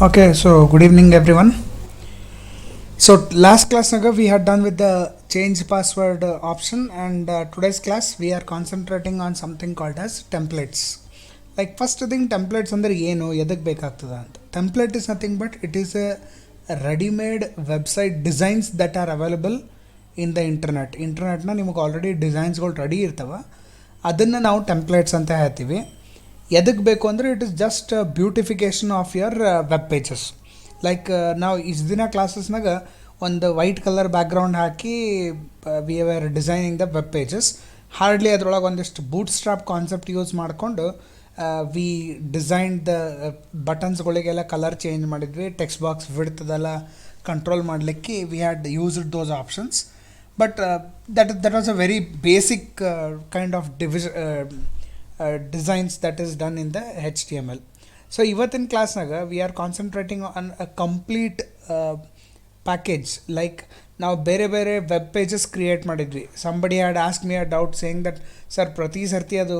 Okay, so good evening everyone. So last class naga we had done with the change password option, and today's class we are concentrating on something called as templates. Like first thing, templates ಅಂದ್ರೆ ಏನು ಎದಕ್ಕೆ ಬೇಕಾಗ್ತದ ಅಂತ. Template is nothing but it is a ready-made website designs that are available in the internet. ಇಂಟರ್ನೆಟ್ನ ನಿಮಗೆ already ಡಿಸೈನ್ಸ್ಗಳು ready ಇರ್ತವೆ, ಅದನ್ನು ನಾವು templates ಅಂತ ಹೇಳ್ತೀವಿ. ಎದಕ್ಕೆ ಬೇಕು ಅಂದರೆ it is just beautification of your web pages. Like ನಾವು ಇಷ್ಟು ದಿನ ಕ್ಲಾಸಸ್ನಾಗ ಒಂದು ವೈಟ್ ಕಲರ್ ಬ್ಯಾಕ್ಗ್ರೌಂಡ್ ಹಾಕಿ we are designing the web pages. Hardly ಅದರೊಳಗೆ ಒಂದಿಷ್ಟು ಬೂಟ್ ಸ್ಟ್ರಾಪ್ ಕಾನ್ಸೆಪ್ಟ್ ಯೂಸ್ ಮಾಡಿಕೊಂಡು ವಿ ಡಿಸೈನ್ ದ ಬಟನ್ಸ್ಗಳಿಗೆಲ್ಲ ಕಲರ್ ಚೇಂಜ್ ಮಾಡಿದ್ವಿ. ಟೆಕ್ಸ್ಟ್ ಬಾಕ್ಸ್ ವಿಡ್ತದೆಲ್ಲ ಕಂಟ್ರೋಲ್ ಮಾಡಲಿಕ್ಕೆ we had used those options. But that was a very basic kind of designs that is done in the HTML. So ಇವತ್ತಿನ ಕ್ಲಾಸ್ನಾಗ we are concentrating on a complete package. Like ನಾವು ಬೇರೆ ಬೇರೆ web pages create ಮಾಡಿದ್ವಿ. Somebody had ask me a doubt saying that sir ಪ್ರತಿ ಸರ್ತಿ ಅದು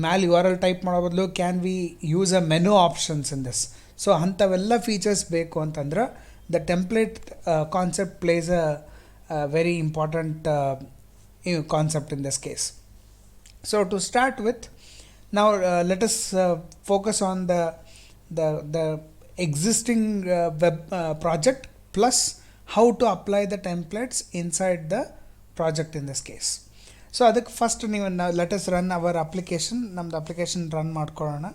ಮ್ಯಾಲ್ ಯು ಆರ್ ಎಲ್ ಟೈಪ್ ಮಾಡೋ ಬದಲು can we use a menu options in this. So ಅಂಥವೆಲ್ಲ ಫೀಚರ್ಸ್ ಬೇಕು ಅಂತಂದ್ರೆ the template concept place a very important concept in this case. So to start with, now let us focus on the existing web project plus how to apply the templates inside the project in this case. So ಅದಕ್ಕೆ first ನೀವು let us run our application. ನಮ್ದು application run ಮಾಡ್ಕೊಳ್ಳೋಣ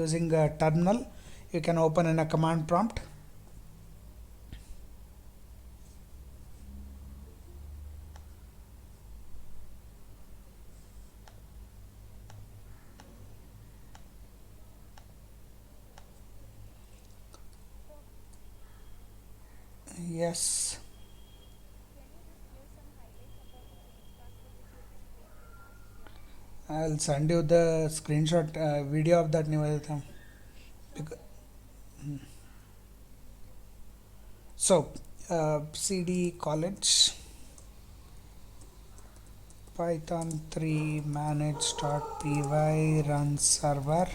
using terminal. You can open in a command prompt. Yes, I'll send you the screenshot video of that Nivedita. So cd college python 3 manage.py run server.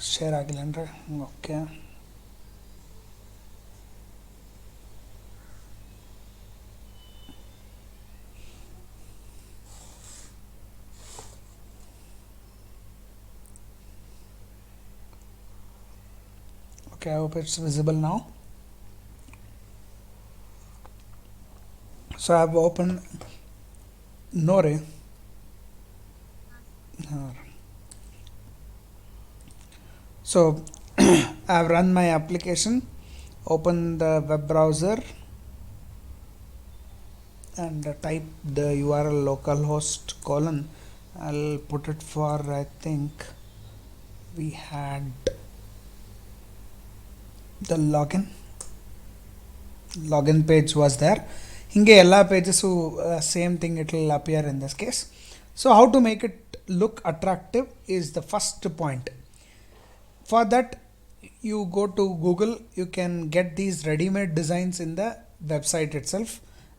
Share ಆಗಿಲ್ಲ ಅಂದರೆ okay. Okay, I hope it's visible now. So I have opened Nore. So I have run my application, open the web browser and type the URL localhost colon. I'll put it for, I think we had the login page was there. Hinge ella pages same thing, it will appear in this case. So how to make it look attractive is the first point. For that, you go to Google, you can get these ready-made designs in the website itself.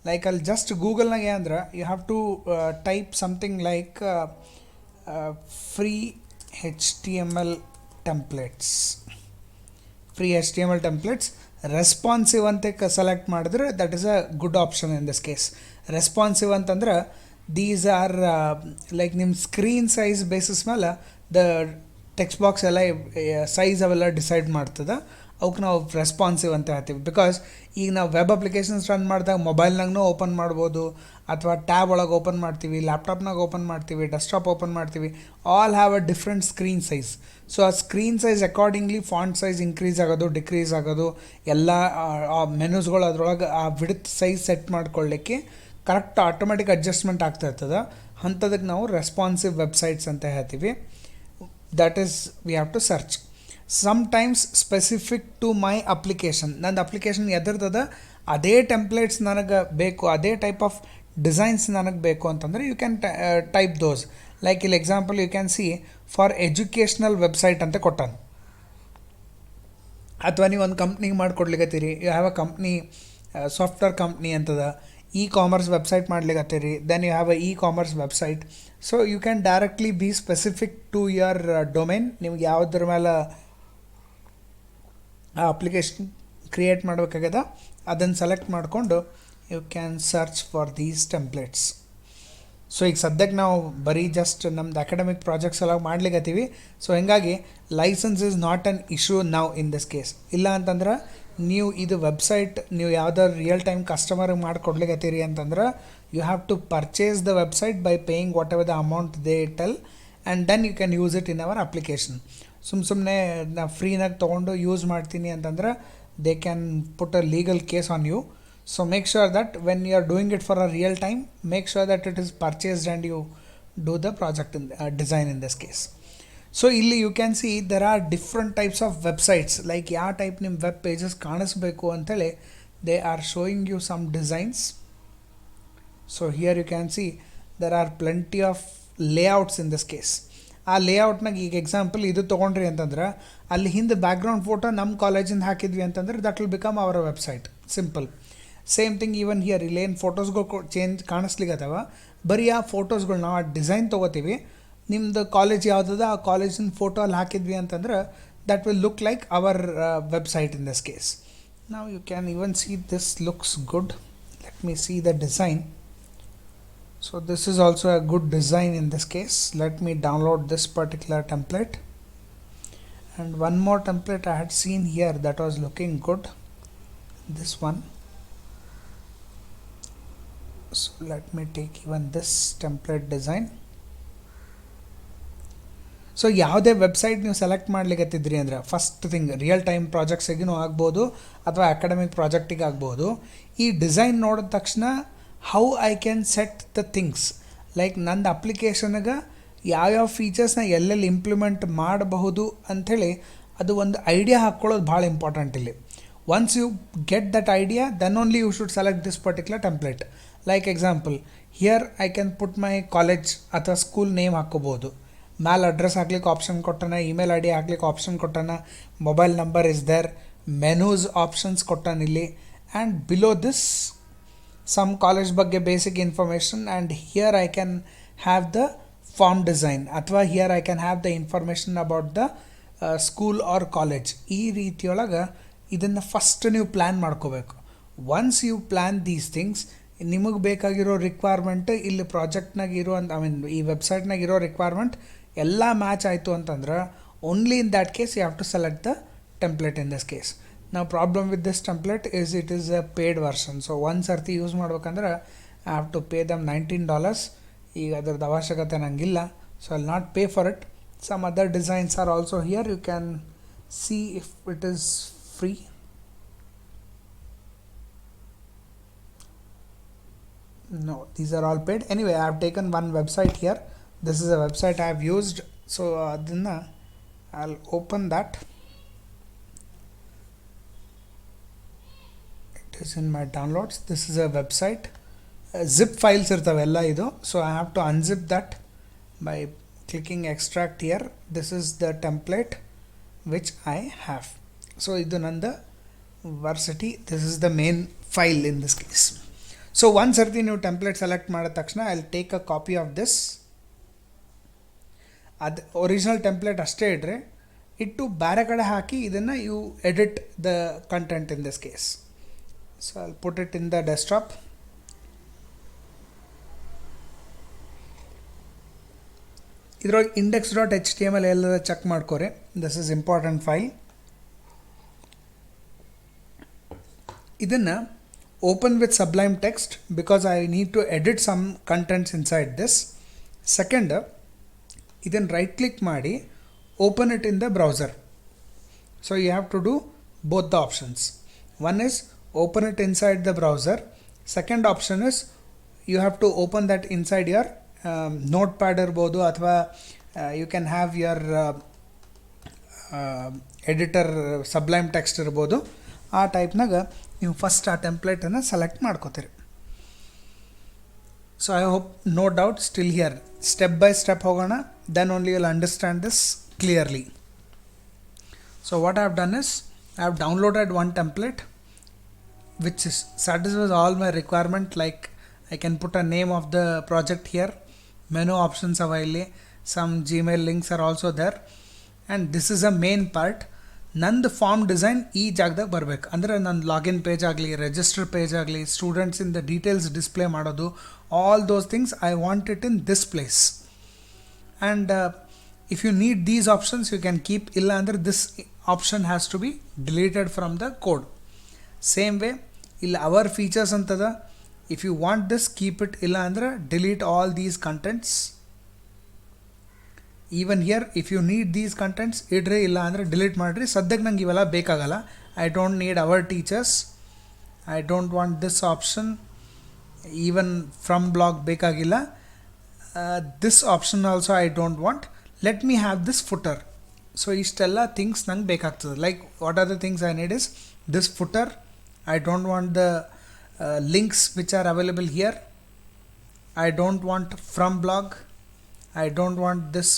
Like I'll just Google Nagandra, you have to type something like free HTML templates. Free HTML templates. Responsive ante select ಮಾಡಿದ್ರೆ that is a good option in this case. Responsive ಅಂತಂದ್ರೆ these are like ನಿಮ್ಮ screen size basis ಮೇಲೆ the text box ಎಲ್ಲ size ಅವೆಲ್ಲ decide ಮಾಡ್ತದೆ. ಅವಕ್ಕೆ ನಾವು responsive ಅಂತ ಹೇಳ್ತೀವಿ. ಬಿಕಾಸ್ ಈಗ ನಾವು ವೆಬ್ ಅಪ್ಲಿಕೇಶನ್ಸ್ ರನ್ ಮಾಡಿದಾಗ ಮೊಬೈಲ್ನಾಗೂ ಓಪನ್ ಮಾಡ್ಬೋದು, ಅಥವಾ ಟ್ಯಾಬ್ ಒಳಗೆ ಓಪನ್ ಮಾಡ್ತೀವಿ, ಲ್ಯಾಪ್ಟಾಪ್ನಾಗ ಓಪನ್ ಮಾಡ್ತೀವಿ, ಡೆಸ್ಕ್ಟಾಪ್ ಓಪನ್ ಮಾಡ್ತೀವಿ. All have a different screen size. So ಆ screen size accordingly font size increase ಆಗೋದು, ಡಿಕ್ರೀಸ್ ಆಗೋದು, ಎಲ್ಲ ಆ ಮೆನುಸ್ಗಳು ಅದರೊಳಗೆ ಆ ವಿಡ್ತ್ ಸೈಜ್ ಸೆಟ್ ಮಾಡ್ಕೊಳ್ಳಿಕ್ಕೆ ಕರೆಕ್ಟ್ ಆಟೋಮೆಟಿಕ್ ಅಡ್ಜಸ್ಟ್ಮೆಂಟ್ ಆಗ್ತಾ ಇರ್ತದೆ. ಅಂಥದಕ್ಕೆ ನಾವು ರೆಸ್ಪಾನ್ಸಿವ್ ವೆಬ್ಸೈಟ್ಸ್ ಅಂತ ಹೇಳ್ತೀವಿ. That is, we have to search. Sometimes specific to my application, ನನ್ನ ಅಪ್ಲಿಕೇಶನ್ ಎದರ್ತದ ಅದೇ ಟೆಂಪ್ಲೇಟ್ಸ್ ನನಗೆ ಬೇಕು, ಅದೇ ಟೈಪ್ ಆಫ್ ಡಿಸೈನ್ಸ್ ನನಗೆ ಬೇಕು ಅಂತಂದರೆ you can type those. Like ಇಲ್ಲಿ example you can see for educational website ಅಂತ ಕೊಟ್ಟಾನ. ಅಥವಾ ನೀವು ಒಂದು ಕಂಪ್ನಿಗೆ ಮಾಡಿಕೊಡ್ಲಿಕ್ಕತ್ತೀರಿ, you have a company software company ಅಂತದ, e-commerce ವೆಬ್ಸೈಟ್ ಮಾಡ್ಲಿಕ್ಕತ್ತೀರಿ, then you have a e-commerce website. So you can directly be specific to your domain. ನಿಮ್ಗೆ ಯಾವುದ್ರ ಮೇಲೆ ಆ ಅಪ್ಲಿಕೇಶನ್ ಕ್ರಿಯೇಟ್ ಮಾಡಬೇಕಾಗ್ಯದ ಅದನ್ನು ಸೆಲೆಕ್ಟ್ ಮಾಡಿಕೊಂಡು you can search for these templates. So ಈಗ ಸದ್ಯಕ್ಕೆ ನಾವು ಬರೀ ಜಸ್ಟ್ ನಮ್ದು ಅಕಾಡೆಮಿಕ್ ಪ್ರಾಜೆಕ್ಟ್ಸ್ ಎಲ್ಲ ಮಾಡ್ಲಿಕ್ಕತ್ತೀವಿ. ಸೊ ಹೀಗಾಗಿ licence is not an issue ನಾವು ಇನ್ ದಿಸ್ ಕೇಸ್. ಇಲ್ಲ ಅಂತಂದ್ರೆ ನೀವು ಇದು ವೆಬ್ಸೈಟ್ ನೀವು ಯಾವ್ದಾದ್ರು ರಿಯಲ್ ಟೈಮ್ ಕಸ್ಟಮರ್ಗೆ ಮಾಡಿಕೊಡ್ಲಿಕ್ಕತ್ತೀರಿ ಅಂತಂದ್ರೆ you have to purchase the website by paying whatever the amount they tell and then you can use it in our application. ಸುಮ್ಮನೆ ನಾ ಫ್ರೀನಾಗಿ ತೊಗೊಂಡು ಯೂಸ್ ಮಾಡ್ತೀನಿ ಅಂತಂದ್ರೆ they can put a legal case on you. So make sure that when you are doing it for a real time, make sure that it is purchased and you do the project in design in this case. So illi you can see there are different types of websites, like ಯಾವ type ನಿಮ್ಮ web pages ಕಾಣಿಸ್ಬೇಕು ಅಂತೇಳಿ they are showing you some designs. So here you can see there are plenty of layouts in this case. ಆ ಲೇಔಟ್ನಾಗ ಈಗ example ಇದು ತೊಗೊಂಡ್ರಿ ಅಂತಂದ್ರೆ ಅಲ್ಲಿ ಹಿಂದೆ ಬ್ಯಾಕ್ಗ್ರೌಂಡ್ ಫೋಟೋ ನಮ್ಮ ಕಾಲೇಜಿಂದ ಹಾಕಿದ್ವಿ ಅಂತಂದ್ರೆ that will become hour website. Simple. Same thing even here ಇಲ್ಲೇನು ಫೋಟೋಸ್ಗಳು ಚೇಂಜ್ ಕಾಣಿಸ್ಲಿಕ್ಕತ್ತವ, ಬರೀ ಆ ಫೋಟೋಸ್ಗಳು ನಾವು ಆ ಡಿಸೈನ್ ತೊಗೋತೀವಿ, ನಿಮ್ಮದು ಕಾಲೇಜ್ ಯಾವುದದ ಆ ಕಾಲೇಜಿನ ಫೋಟೋ ಅಲ್ಲಿ ಹಾಕಿದ್ವಿ ಅಂತಂದ್ರೆ that will look like our website in this case. ನಾವು you can even see this looks good. Let me see the design. So this is also a good design in this case. Let me download this particular template. And one more template I had seen here that was looking good. This one. So let me take even this template design. So ಯಾವುದೇ website ನೀವು select ಮಾಡ್ಲಿಕ್ಕತ್ತಿದ್ರಿ ಅಂದರೆ first thing real time ಪ್ರಾಜೆಕ್ಟ್ಸಿಗೂ ಆಗ್ಬೋದು ಅಥವಾ academic ಪ್ರಾಜೆಕ್ಟಿಗೆ ಆಗ್ಬೋದು, ಈ design ನೋಡಿದ ತಕ್ಷಣ how I can set the things, like ನಂದು ಅಪ್ಲಿಕೇಶನ್ಗೆ ಯಾವ್ಯಾವ ಫೀಚರ್ಸ್ನ ಎಲ್ಲೆಲ್ಲಿ ಇಂಪ್ಲಿಮೆಂಟ್ ಮಾಡಬಹುದು ಅಂಥೇಳಿ ಅದು ಒಂದು ಐಡಿಯಾ ಹಾಕ್ಕೊಳ್ಳೋದು ಭಾಳ ಇಂಪಾರ್ಟೆಂಟ್ ಇಲ್ಲಿ. Once you get that idea then only you should select this particular template. Like example here I can put my college ಅಥವಾ ಸ್ಕೂಲ್ ನೇಮ್ ಹಾಕ್ಕೋಬೋದು, ಮ್ಯಾಲೆ ಅಡ್ರೆಸ್ ಹಾಕ್ಲಿಕ್ಕೆ ಆಪ್ಷನ್ ಕೊಟ್ಟಾನ, ಇಮೇಲ್ ಐ ಡಿ ಹಾಕ್ಲಿಕ್ಕೆ ಆಪ್ಷನ್ ಕೊಟ್ಟಾನ, mobile number is there, menus options ಕೊಟ್ಟಾನ ಇಲ್ಲಿ, and below this some college ಬಗ್ಗೆ basic information, and here I can have the form design ಅಥವಾ here I can have the information about the school or college. ಈ ರೀತಿಯೊಳಗೆ ಇದನ್ನು first ನೀವು plan ಮಾಡ್ಕೋಬೇಕು. Once you plan these things, ನಿಮಗೆ ಬೇಕಾಗಿರೋ requirement ಇಲ್ಲಿ ಪ್ರಾಜೆಕ್ಟ್ನಾಗ ಇರೋ ಈ ವೆಬ್ಸೈಟ್ನಾಗ ಇರೋ ರಿಕ್ವೈರ್ಮೆಂಟ್ ಎಲ್ಲ ಮ್ಯಾಚ್ ಆಯಿತು ಅಂತಂದ್ರೆ only in that case you have to select the template in this case. Now problem with this template is it is a paid version. So ಒಂದು ಸರ್ತಿ ಯೂಸ್ ಮಾಡ್ಬೇಕಂದ್ರೆ I have to pay them $19. ಈಗ ಅದ್ರದ್ದು ಅವಶ್ಯಕತೆ ನನಗಿಲ್ಲ, so I'll not pay for it. Some other designs are also here. You can see if it is free. No, these are all paid. Anyway, I have taken one website here. This is a website I have used. So adinna I'll open that. Is in my downloads. This is a website. Zip files irtavella idu, so I have to unzip that by clicking extract here. This is the template which I have. So idu nanda varsity. This is the main file in this case. So one sarti new template select ಮಾಡಿದ ತಕ್ಷಣ I'll take a copy of this. ಅದು original template ಅಷ್ಟೇ ಇಡ್ರೆ, ಇಟ್ಟು ಬೇರೆ ಕಡೆ ಹಾಕಿ ಇದನ್ನು you edit the content in this case. So I'll put it in the desktop. ಇದ್ರೊಳಗೆ index.html ಎಲ್ಲ ಚೆಕ್ ಮಾಡ್ಕೋರಿ. This is important file. ಇದನ್ನು open with Sublime Text because I need to edit some contents inside this. Second, ಇದನ್ನು right click ಮಾಡಿ open it in the browser. So you have to do both the options. One is open it inside the browser. Second option is you have to open that inside your notepad irbodu athwa you can have your editor sublime text irbodu. ಆ ಟೈಪ್ನಾಗ ನೀವು first ಆ ಟೆಂಪ್ಲೇಟನ್ನು select ಮಾಡ್ಕೋತೀರಿ. So I hope no doubt still here. Step by step ಹೋಗೋಣ, then only will understand this clearly. So what I have done is I have downloaded one template. which satisfies all my requirement. Like I can put a name of the project here, menu options are ಇಲ್ಲಿ, some Gmail links are also there, and this is a main part. ನಂದು form design ಈ ಜಾಗದಾಗ ಬರಬೇಕು. ಅಂದರೆ ನನ್ನ login page ಆಗಲಿ, register page ಆಗಲಿ, ಸ್ಟೂಡೆಂಟ್ಸಿಂದ ಡೀಟೇಲ್ಸ್ ಡಿಸ್ಪ್ಲೇ ಮಾಡೋದು, all those things I want it in this place. And if you need these options you can keep, ಇಲ್ಲ ಅಂದರೆ this option has to be deleted from the code. Same way ಇಲ್ಲಿ our features ಅಂತದ, if you want this keep it, ಇಲ್ಲ ಅಂದರೆ delete all these contents. Even here if you need these contents ಇಡ್ರಿ, ಇಲ್ಲ ಅಂದರೆ delete ಮಾಡಿರಿ. ಸದ್ಯಕ್ಕೆ ನಂಗೆ ಇವೆಲ್ಲ ಬೇಕಾಗಲ್ಲ. I don't need our teachers, I don't want this option, even from blog ಬೇಕಾಗಿಲ್ಲ. This option also I don't want. Let me have this footer. So ಇಷ್ಟೆಲ್ಲ ಥಿಂಗ್ಸ್ ನಂಗೆ ಬೇಕಾಗ್ತದೆ. Like what are the things I need is this footer. I don't want the links which are available here. I don't want from blog. I don't want this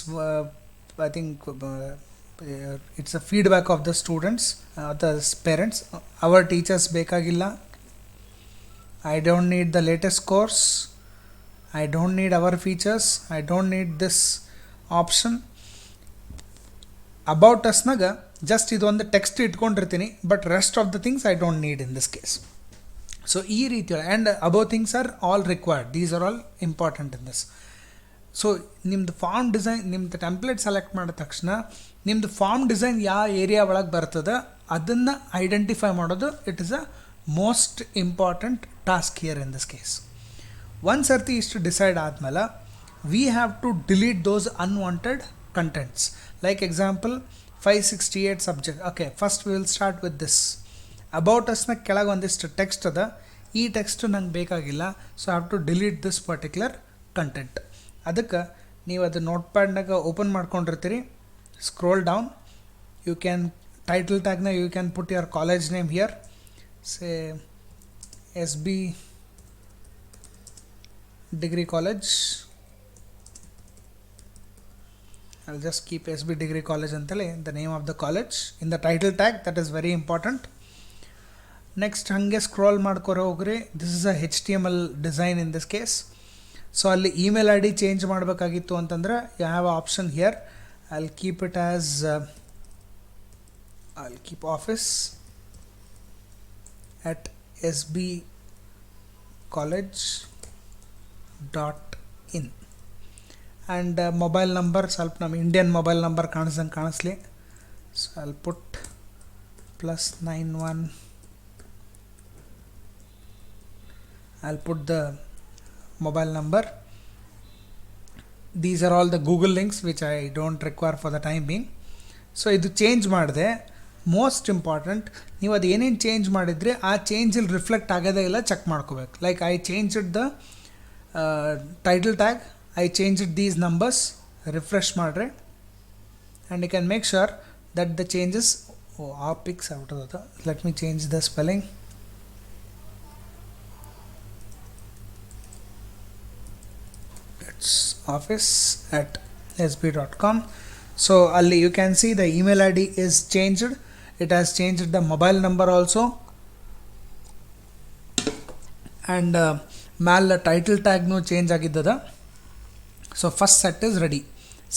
I think it's a feedback of the students, the parents. Our teachers bekagilla. I don't need the latest course. I don't need our features. I don't need this option. About us naga just ಇದೊಂದು text ಇಟ್ಕೊಂಡಿರ್ತೀನಿ, but rest of the things I don't need in this case. So ಈ ರೀತಿ, and above things are all required, these are all important in this. So ನಿಮ್ಮದು form design, ನಿಮ್ಮದು template select ಮಾಡಿದ ತಕ್ಷಣ ನಿಮ್ಮದು form design ಯಾವ area ಒಳಗೆ ಬರ್ತದೆ ಅದನ್ನು ಐಡೆಂಟಿಫೈ ಮಾಡೋದು it is a most important task here in this case. ಒಂದು ಸರ್ತಿ ಇಷ್ಟು ಡಿಸೈಡ್ ಆದಮೇಲೆ we have to delete those unwanted contents. Like example 568 subject. Okay, first we will start with this. About ಅಸ್ನ ಕೆಳಗೆ ಒಂದಿಷ್ಟು ಟೆಕ್ಸ್ಟ್ ಅದ, ಈ ಟೆಕ್ಸ್ಟು ನಂಗೆ ಬೇಕಾಗಿಲ್ಲ. So have to delete this particular content. ಅದಕ್ಕೆ ನೀವು ಅದು ನೋಟ್ ಪ್ಯಾಡ್ನಾಗ ಓಪನ್ ಮಾಡ್ಕೊಂಡಿರ್ತೀರಿ. Scroll down, you can title ಟ್ಯಾಗ್ನ you can put your college name here, say SB Degree College. I'll just keep SB Degree College antale the name of the college in the title tag. That is very important. Next hange scroll ಮಾಡ್ಕೊರೋ ಹೋಗ್ರಿ. This is a HTML design in this case. So ಅಲ್ಲಿ email ID change ಮಾಡಬೇಕಾಗಿತ್ತು ಅಂತಂದ್ರೆ you have an option here. I'll keep it as I'll keep office at sbcollege.in. and mobile number ಸ್ವಲ್ಪ ನಮ್ಮ Indian mobile number ಕಾಣಿಸ್ದಂಗೆ ಕಾಣಿಸ್ಲಿ. So I'll put +91. I'll put the mobile number. These are all the Google links which I don't require for the time being. So ಇದು change ಮಾಡಿದೆ. Most important, ನೀವು ಅದು ಏನೇನು change ಮಾಡಿದರೆ ಆ ಚೇಂಜಲ್ಲಿ ರಿಫ್ಲೆಕ್ಟ್ ಆಗೋದೇ ಇಲ್ಲ ಚೆಕ್ ಮಾಡ್ಕೋಬೇಕು. Like I changed the title tag, I changed these numbers, refresh ಮಾಡ್ರೆ, and you can make sure that the changes are pics out of the. Let me change the spelling. It's office@sb.com. so alli you can see the email ID is changed. It has changed the mobile number also, and ಮ್ಯಾಲ title ಟ್ಯಾಗ್ನು change ಆಗಿದ್ದದ. So first set is ready.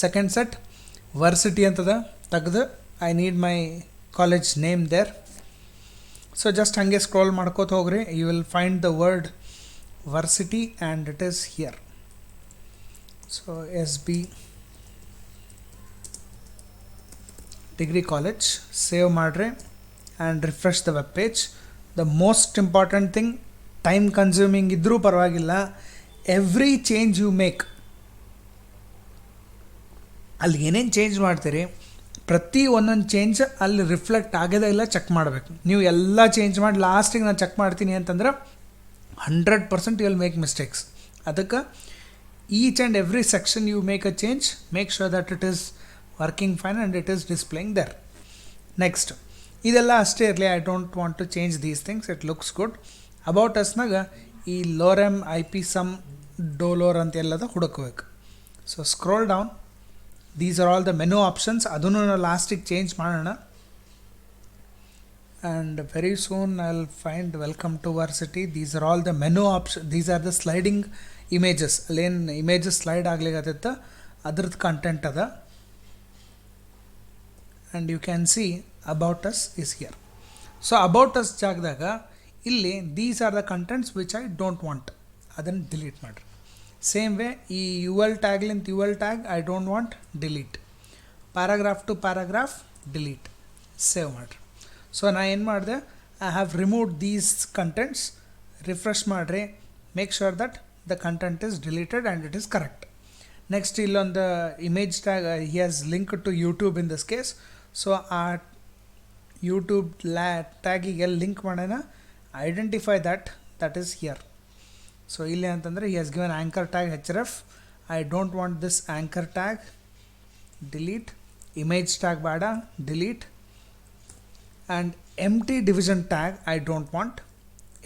Second set varsity ಅಂತದ ತೆಗೆದು I need my college name there. So just ಹಾಗೆ scroll ಮಾಡ್ಕೋತ ಹೋಗ್ರಿ, you will find the word varsity and it is here. So SB Degree College, save ಮಾಡಿರಿ and refresh the web page. The most important thing, time consuming ಇದ್ದರೂ ಪರವಾಗಿಲ್ಲ, every change you make, ಅಲ್ಲಿ ಏನೇನು change ಮಾಡ್ತೀರಿ ಪ್ರತಿ ಒಂದೊಂದು change ಅಲ್ಲಿ reflect ಆಗೋದೇ ಇಲ್ಲ ಚೆಕ್ ಮಾಡಬೇಕು. ನೀವು ಎಲ್ಲ ಚೇಂಜ್ ಮಾಡಿ ಲಾಸ್ಟಿಗೆ ನಾನು ಚೆಕ್ ಮಾಡ್ತೀನಿ ಅಂತಂದ್ರೆ 100% ಯು ವಿಲ್ ಮೇಕ್ ಮಿಸ್ಟೇಕ್ಸ್. ಅದಕ್ಕೆ each and every section you make a change, make sure that it is working fine and it is displaying there. Next ಇದೆಲ್ಲ ಅಷ್ಟೇ ಇರಲಿ, I don't want to change these things, it looks good. About ಅಸ್ನಾಗ ಈ lorem IP ಸಮ್ dolor ಅಂತ ಎಲ್ಲದ ಹುಡುಕಬೇಕು. So scroll down, these are all the menu options. ಅದನ್ನು ನಾವು ಲಾಸ್ಟಿಗೆ ಚೇಂಜ್ ಮಾಡೋಣ. and very soon I'll find welcome to Varsity. These are all the menu options. These are the sliding images. Allen images slide ಆಗ್ಲಿಗತ್ತ ಅದ್ರದ್ದು content ಅದ, and you can see about us is here. So about us ಜಾಗದಾಗ ಇಲ್ಲಿ these are the contents which I don't want, ಅದನ್ನು delete ಮಾಡ್ರಿ. Same way ಈ UL ಟ್ಯಾಗ್ಲಿಂತ UL tag I don't want, delete. Paragraph to paragraph delete, save ಮಾಡಿರಿ. So ನಾ ಏನು ಮಾಡಿದೆ, I have removed these contents. Refresh ಮಾಡಿರಿ, make sure that the content is deleted and it is correct. Next ಇಲ್ಲೊಂದು image tag he has link to YouTube in this case. So ಆ YouTube ಟ್ಯಾಗಿಗೆ link ಮಾಡೋಣ, identify that is here. So ಇಲ್ಲಿ ಅಂತಂದರೆ ಹಿ has given anchor tag href. I don't want this anchor tag, delete. Image tag ಬೇಡ, delete. And empty division tag I don't want,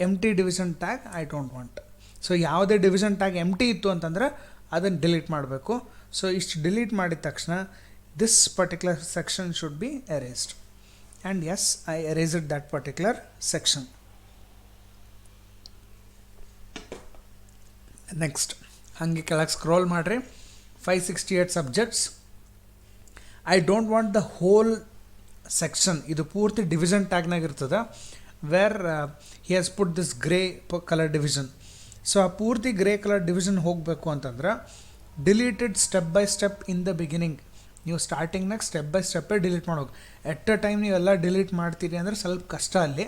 empty division tag I don't want. So ಯಾವುದೇ division tag empty ಇತ್ತು ಅಂತಂದ್ರೆ ಅದನ್ನು delete ಮಾಡಬೇಕು. So ಇಷ್ಟು delete ಮಾಡಿದ ತಕ್ಷಣ this particular section should be erased. And yes, I erased that particular section. Next ಹಾಗೆ ಕೆಳಗೆ ಸ್ಕ್ರೋಲ್ ಮಾಡಿರಿ, 568 subjects. I don't want the whole section, ಇದು ಪೂರ್ತಿ ಡಿವಿಷನ್ ಟ್ಯಾಗ್ನಾಗ ಇರ್ತದೆ, where he has put this grey colour division. So ಆ ಪೂರ್ತಿ grey colour division ಹೋಗಬೇಕು ಅಂತಂದ್ರೆ deleted step by step in the beginning. ನೀವು ಸ್ಟಾರ್ಟಿಂಗ್ನಾಗ ಸ್ಟೆಪ್ ಬೈ ಸ್ಟೆಪ್ಪೇ ಡಿಲೀಟ್ ಮಾಡೋದು. ಎಟ್ ಅ ಟೈಮ್ ನೀವೆಲ್ಲ ಡಿಲೀಟ್ ಮಾಡ್ತೀರಿ ಅಂದರೆ ಸ್ವಲ್ಪ ಕಷ್ಟ ಅಲ್ಲಿ.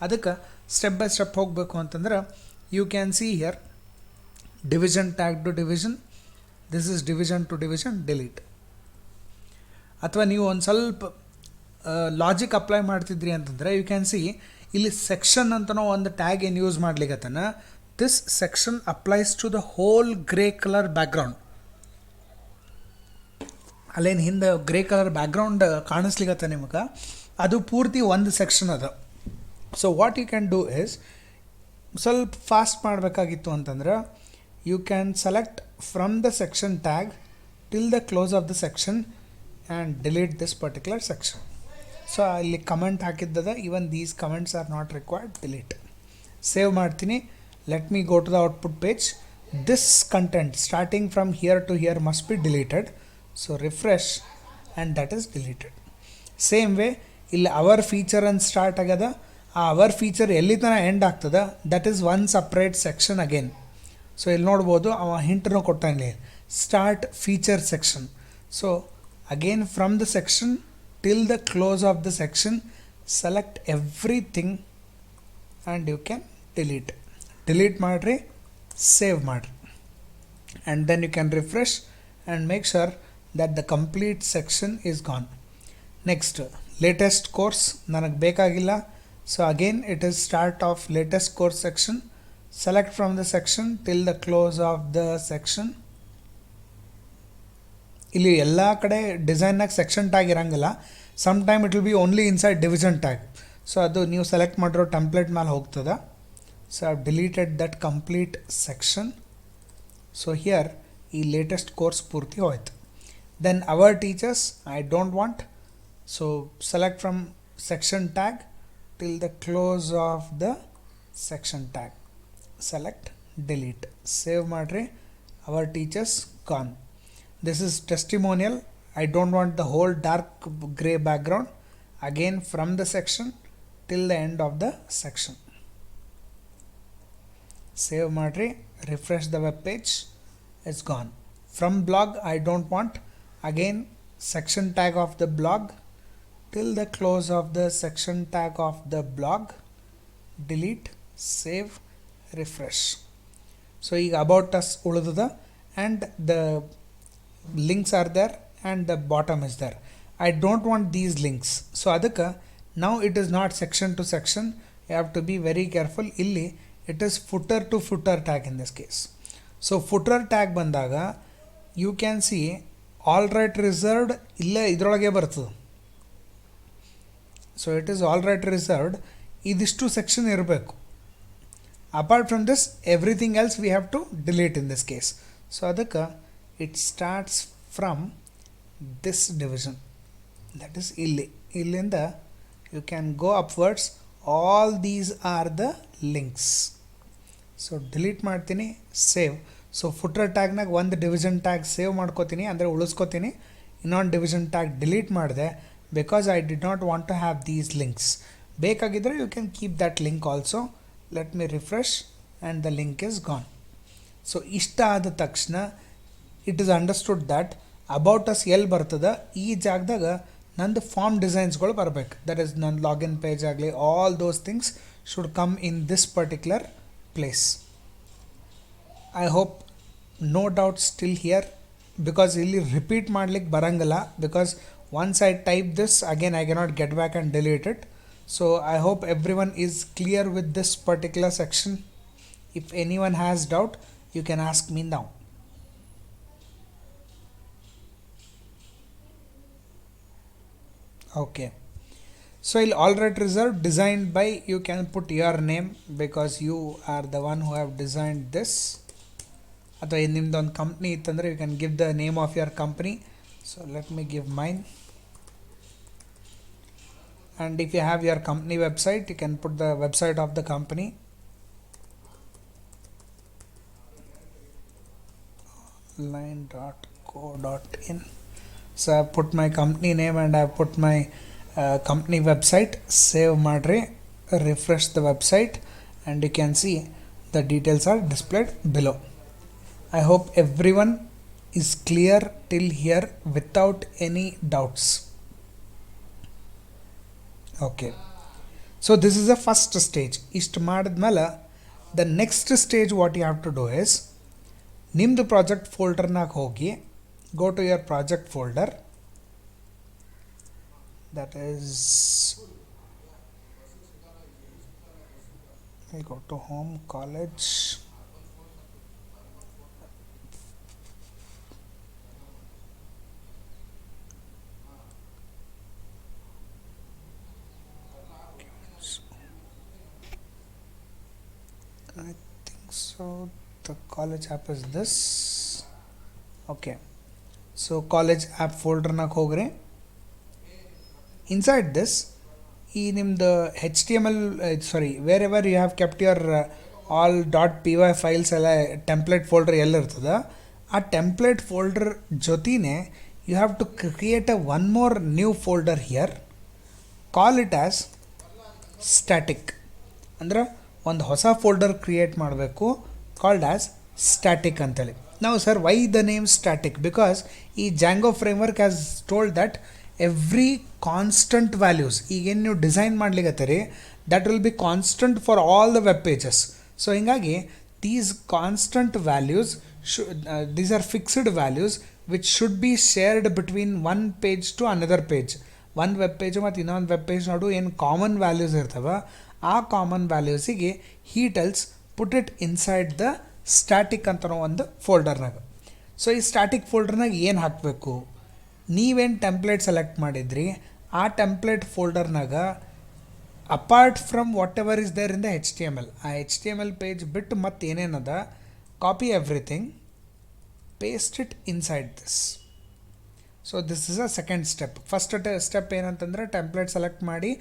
ಅದಕ್ಕೆ ಸ್ಟೆಪ್ ಬೈ ಸ್ಟೆಪ್ ಹೋಗಬೇಕು ಅಂತಂದ್ರೆ you can see here division tag to division, this is division to division, delete. ಅಥವಾ ನೀವು ಒಂದು ಸ್ವಲ್ಪ ಲಾಜಿಕ್ ಅಪ್ಲೈ ಮಾಡ್ತಿದ್ರಿ ಅಂತಂದರೆ ಯು ಕ್ಯಾನ್ ಸಿ ಇಲ್ಲಿ ಸೆಕ್ಷನ್ ಅಂತನೋ ಒಂದು ಟ್ಯಾಗ್ ಏನು ಯೂಸ್ ಮಾಡ್ಲಿಕ್ಕತ್ತನ, this section applies to the whole grey colour background. ಅಲ್ಲೇನು ಹಿಂದೆ ಗ್ರೇ ಕಲರ್ ಬ್ಯಾಕ್ಗ್ರೌಂಡ್ ಕಾಣಿಸ್ಲಿಕ್ಕತ್ತ ನಿಮಗೆ, ಅದು ಪೂರ್ತಿ ಒಂದು ಸೆಕ್ಷನ್ ಅದ. So what you can do is, ಸ್ವಲ್ಪ ಫಾಸ್ಟ್ ಮಾಡಬೇಕಾಗಿತ್ತು ಅಂತಂದ್ರೆ you can select from the section tag till the close of the section and delete this particular section. So ಇಲ್ಲಿ ಕಮೆಂಟ್ ಹಾಕಿದ್ದದ, even these comments are not required, delete. Save ಮಾಡ್ತೀನಿ. let me go to the output page. This content starting from here to here must be deleted. So refresh and that is deleted. same way ಇಲ್ಲಿ our feature and start ಆಗ್ಯದ, ಆ our feature ಎಲ್ಲಿ ತನಕ end ಆಗ್ತದ that is one separate section again. So ಇಲ್ಲಿ ನೋಡ್ಬೋದು ಅವ ಹಿಂಟನ್ನು ಕೊಟ್ಟಾನೆ, start feature section. So again from the section till the close of the section select everything and you can delete ಮಾಡಿರಿ, ಸೇವ್ ಮಾಡಿರಿ. And then you can refresh and make sure that the complete section is gone. Next latest course ನನಗೆ ಬೇಕಾಗಿಲ್ಲ. So again it is start of latest course section. Select from the section till the close of the section. ಇಲ್ಲಿ ಎಲ್ಲ ಕಡೆ ಡಿಸೈನ್ನಾಗ section tag ಇರಂಗಿಲ್ಲ, some time it will be only inside division tag. So ಅದು ನೀವು select ಮಾಡಿರೋ template ಮೇಲೆ ಹೋಗ್ತದೆ. So I deleted that complete section. So here ಈ ಲೇಟೆಸ್ಟ್ ಕೋರ್ಸ್ ಪೂರ್ತಿ ಹೋಯ್ತು. Then our teachers I don't want. So select from section tag till the close of the section tag. Select, delete, save ಮಾಡ್ರಿ. our teachers gone. This is testimonial. I don't want the whole dark gray background. Again from the section till the end of the section. Save ಮಾಡ್ರಿ, refresh the web page, it's gone. From blog I don't want. Again section tag of the blog till the close of the section tag of the blog. Delete, save, refresh. So ಈಗ about us ಉಳಿದದ and the links are there and the bottom is there. I don't want these links. So ಅದಕ್ಕೆ now it is not section to section, you have to be very careful. ಇಲ್ಲಿ it is footer to footer tag in this case. So footer tag ಬಂದಾಗ you can see all right reserved ಇಲ್ಲೇ ಇದರೊಳಗೆ ಬರ್ತದೆ. So it is all right reserved, ಇದಿಷ್ಟು section ಇರಬೇಕು. Apart from this, everything else we have to delete in this case. So adaka it starts from this division, that is illinda you can go upwards. All these are the links. So delete ಮಾಡ್ತೀನಿ, save. So footer ಟ್ಯಾಗ್ನಾಗ ಒಂದು division tag save ಮಾಡ್ಕೋತೀನಿ, ಅಂದರೆ ಉಳಿಸ್ಕೋತೀನಿ. ಇನ್ನೊಂದು division tag delete ಮಾಡಿದೆ because I did not want to have these links. ಬೇಕಾಗಿದ್ದರೆ you can keep that link also. Let me refresh and the link is gone. So ಇಷ್ಟ ಆದ ತಕ್ಷಣ it is understood that about us ಎಲ್ಲಿ ಬರ್ತದೆ, ಈ ಜಾಗದಾಗ ನಂದು ಫಾರ್ಮ್ ಡಿಸೈನ್ಸ್ಗಳು ಬರಬೇಕು. ದಟ್ ಈಸ್ ನನ್ನ ಲಾಗಿನ್ ಪೇಜ್ ಆಗಲಿ, all those things should come in this particular place. I hope no doubt still here, because ಇಲ್ಲಿ ರಿಪೀಟ್ ಮಾಡ್ಲಿಕ್ಕೆ ಬರಂಗಿಲ್ಲ. Because once I type this again I cannot get back and delete it. So I hope everyone is clear with this particular section. If anyone has doubt you can ask me now. Okay, so I'll already reserved designed by, you can put your name because you are the one who have designed this. ಅಥವಾ ನಿಮ್ದು ಒಂದು company ಇತ್ತಂದರೆ you can give the name of your company. So let me give mine. And if you have your company website, you can put the website of the company. line.co.in. So I put my company name and I put my company website. Save madre, refresh the website, and you can see the details are displayed below. I hope everyone is clear till here without any doubts. Okay, so this is the first stage. Ist madadmela, the next stage what you have to do is, ನಿಮ್ಮದು project ಫೋಲ್ಡರ್ನಾಗ ಹೋಗಿ, go to your project folder. That is, go to home, college, I think so. The college app is this. Okay, so college app folder na hogre. Inside this, the HTML, wherever you have kept your all .py files template folder ella irtada, a template folder jotine you have to create a one more new folder here. Call it as static. ಅಂದ್ರೆ ಒಂದು ಹೊಸ folder create ಮಾಡಬೇಕು, called as static antali. Now sir, why the name static? Because ee Django framework has told that every constant values igen you design madligatare, that will be constant for all the web pages. So hingagi these constant values these are fixed values which should be shared between one page to another page. One web page ಮತ್ತು ಇನ್ನೊಂದು web page ನಡು ಏನು common values ಇರ್ತವ, ಆ common ವ್ಯಾಲ್ಯೂಸಿಗೆ he tells put it inside the static ಅಂತ ಒಂದು ಫೋಲ್ಡರ್ನಾಗ. So ಈ static ಫೋಲ್ಡರ್ನಾಗ ಏನು ಹಾಕಬೇಕು, ನೀವೇನು ಟೆಂಪ್ಲೇಟ್ ಸೆಲೆಕ್ಟ್ ಮಾಡಿದ್ರಿ ಆ ಟೆಂಪ್ಲೇಟ್ ಫೋಲ್ಡರ್ನಾಗ apart from whatever is there in the HTML, ಆ HTML ಪೇಜ್ ಬಿಟ್ಟು ಮತ್ತೆ ಏನೇನದ, copy everything, paste it inside this. So this is a second step. First step ಏನಂತಂದರೆ ಟೆಂಪ್ಲೇಟ್ ಸೆಲೆಕ್ಟ್ ಮಾಡಿ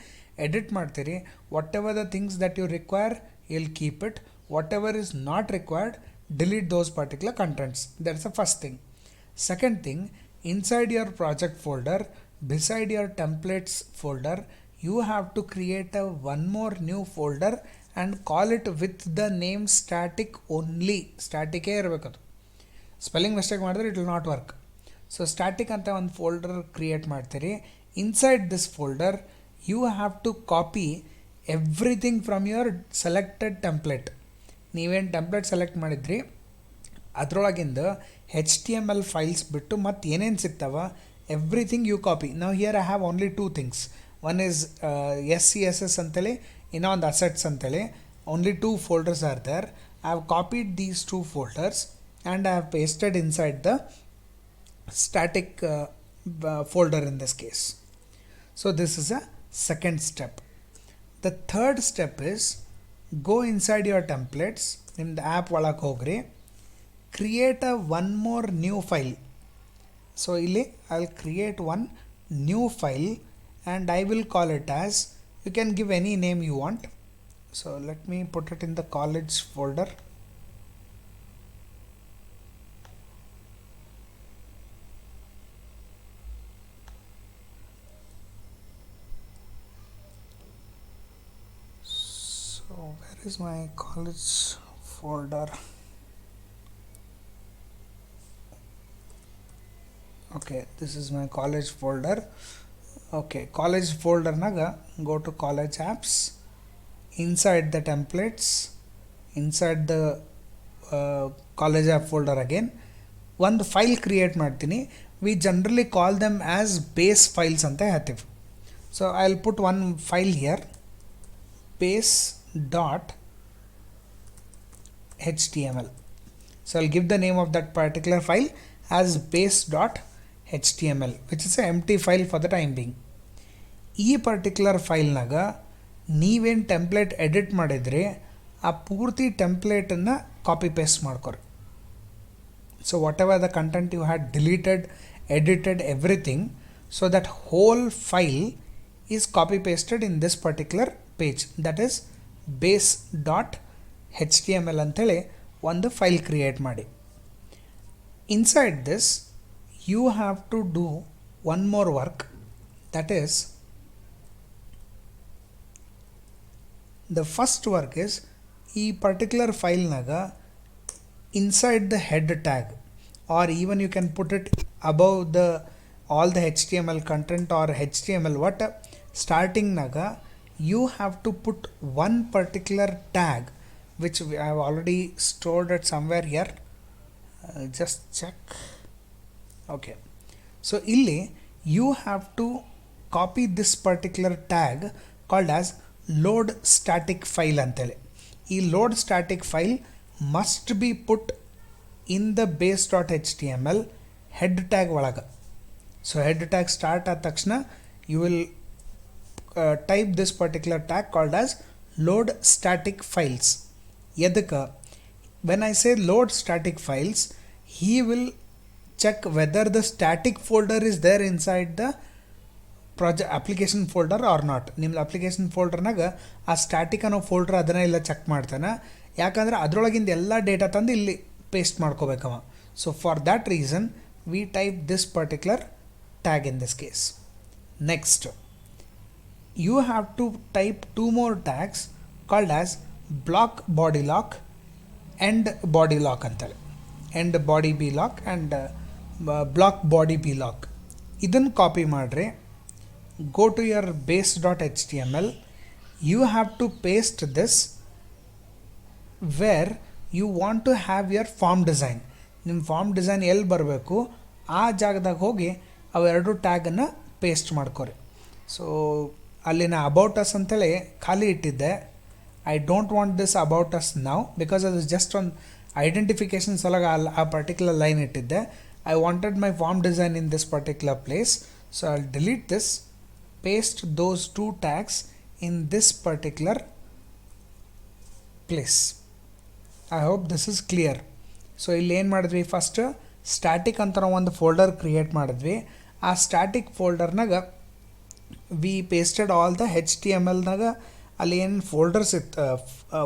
ಎಡಿಟ್ ಮಾಡ್ತೀರಿ. Whatever the things that you require you'll keep it, whatever is not required delete those particular contents. That's the first thing. Second thing, inside your project folder beside your templates folder you have to create a one more new folder and call it with the name static only. Static ಇರಬೇಕದು, spelling mistake ಮಾಡಿದ್ರೆ it will not work. So static ಅಂತ ಒಂದು folder create ಮಾಡ್ತೀರಿ. Inside this folder you have to copy everything from your selected template. ನೀವೇನು template select ಮಾಡಿದ್ರಿ ಅದರೊಳಗಿಂದ HTML files ಬಿಟ್ಟು ಮತ್ತು ಏನೇನು ಸಿಗ್ತಾವ ಎವ್ರಿಥಿಂಗ್ ಯು ಕಾಪಿ. ನಾವು here I have only two things. One is SCSS ಅಂತೇಳಿ, ಇನ್ನೊಂದು ಅಸೆಟ್ಸ್ ಅಂತೇಳಿ. Only two folders are there. I have copied these two folders and I have pasted inside the static folder in this case. So this is a second step. The third step is go inside your templates, nimದು app ಒಳಗೆ ಹೋಗ್ರಿ, create a one more new file. So ಇಲ್ಲಿ I'll create one new file and I will call it as You can give any name you want. So let me put it in the college folder. So where is my college folder? Okay, this is my college folder. Okay, college folder naga go to college apps. Inside the templates, inside the college app folder again, one file create ಮಾಡ್ತೀನಿ. We generally call them as base files ಅಂತ ಹೇಳ್ತೀವಿ. So I'll put one file here, base.html. So I'll give the name of that particular file as base.html, which is an empty file for the time being. ಈ particular ಫೈಲ್ನಾಗ ನೀವೇನು template edit ಮಾಡಿದ್ರಿ ಆ ಪೂರ್ತಿ ಟೆಂಪ್ಲೇಟನ್ನು copy paste ಮಾಡ್ಕೊರಿ. So whatever the content you had deleted, edited, everything, so that whole file is copy pasted in this particular page, that is base.html ಅಂತೇಳಿ ಒಂದು ಫೈಲ್ ಕ್ರಿಯೇಟ್ ಮಾಡಿ. Inside this you have to do one more work, that is, the first work is ಈ particular file naga inside the head tag, or even you can put it above the all the HTML content or HTML what starting naga you have to put one particular tag which I have already stored it somewhere here. Just check. Okay, so illi you have to copy this particular tag called as load static file antele. ಈ load static file must be put in the base.html head tag ಒಳಗ. So head tag start ಆದ ತಕ್ಷಣ you will type this particular tag called as load static files. ಎದಕ್ಕೆ? When I say load static files, he will check whether the static folder is there inside the project application folder or not. ನಿಮ್ಮ application ಫೋಲ್ಡರ್ನಾಗ ಆ static ಅನ್ನೋ folder ಅದನ್ನ ಇಲ್ಲ check ಮಾಡ್ತಾನೆ, ಯಾಕಂದರೆ ಅದರೊಳಗಿಂದ ಎಲ್ಲ ಡೇಟಾ ತಂದು ಇಲ್ಲಿ ಪೇಸ್ಟ್ ಮಾಡ್ಕೋಬೇಕವ. So for that reason we type this particular tag in this case. Next you have to type two more tags called as block body lock and body lock ಅಂತೇಳಿ, and body block and block body block. ಇದನ್ನು ಕಾಪಿ ಮಾಡಿರಿ. Go to your base.html, you have to paste this where you want to have your form design. ನಿಮ್ಮ form design ಎಲ್ಲಿ ಬರಬೇಕು ಆ ಜಾಗದಾಗ ಹೋಗಿ ಅವೆರಡು ಟ್ಯಾಗನ್ನು ಪೇಸ್ಟ್ ಮಾಡ್ಕೊರಿ. ಸೊ ಅಲ್ಲಿ ನಾ ಅಬೌಟ್ ಅಸ್ ಅಂತೇಳಿ ಖಾಲಿ ಇಟ್ಟಿದ್ದೆ. I don't want this about us now because ಅದು ಜಸ್ಟ್ ಒಂದು ಐಡೆಂಟಿಫಿಕೇಷನ್ ಸಲಗ ಆ ಪರ್ಟಿಕ್ಯುಲರ್ ಲೈನ್ ಇಟ್ಟಿದ್ದೆ. I wanted my form design in this particular place. So I delete this, paste those two tags in this particular place. I hope this is clear. So ಇಲ್ಲಿ ಏನು ಮಾಡಿದ್ವಿ, first static ಅಂತ ನಾವು ಒಂದು folder create ಮಾಡಿದ್ವಿ. ಆ static ಫೋಲ್ಡರ್ನಾಗ we pasted all the HTMLನಾಗ ಅಲ್ಲಿ ಏನು ಫೋಲ್ಡರ್ಸ್ ಇತ್ತು,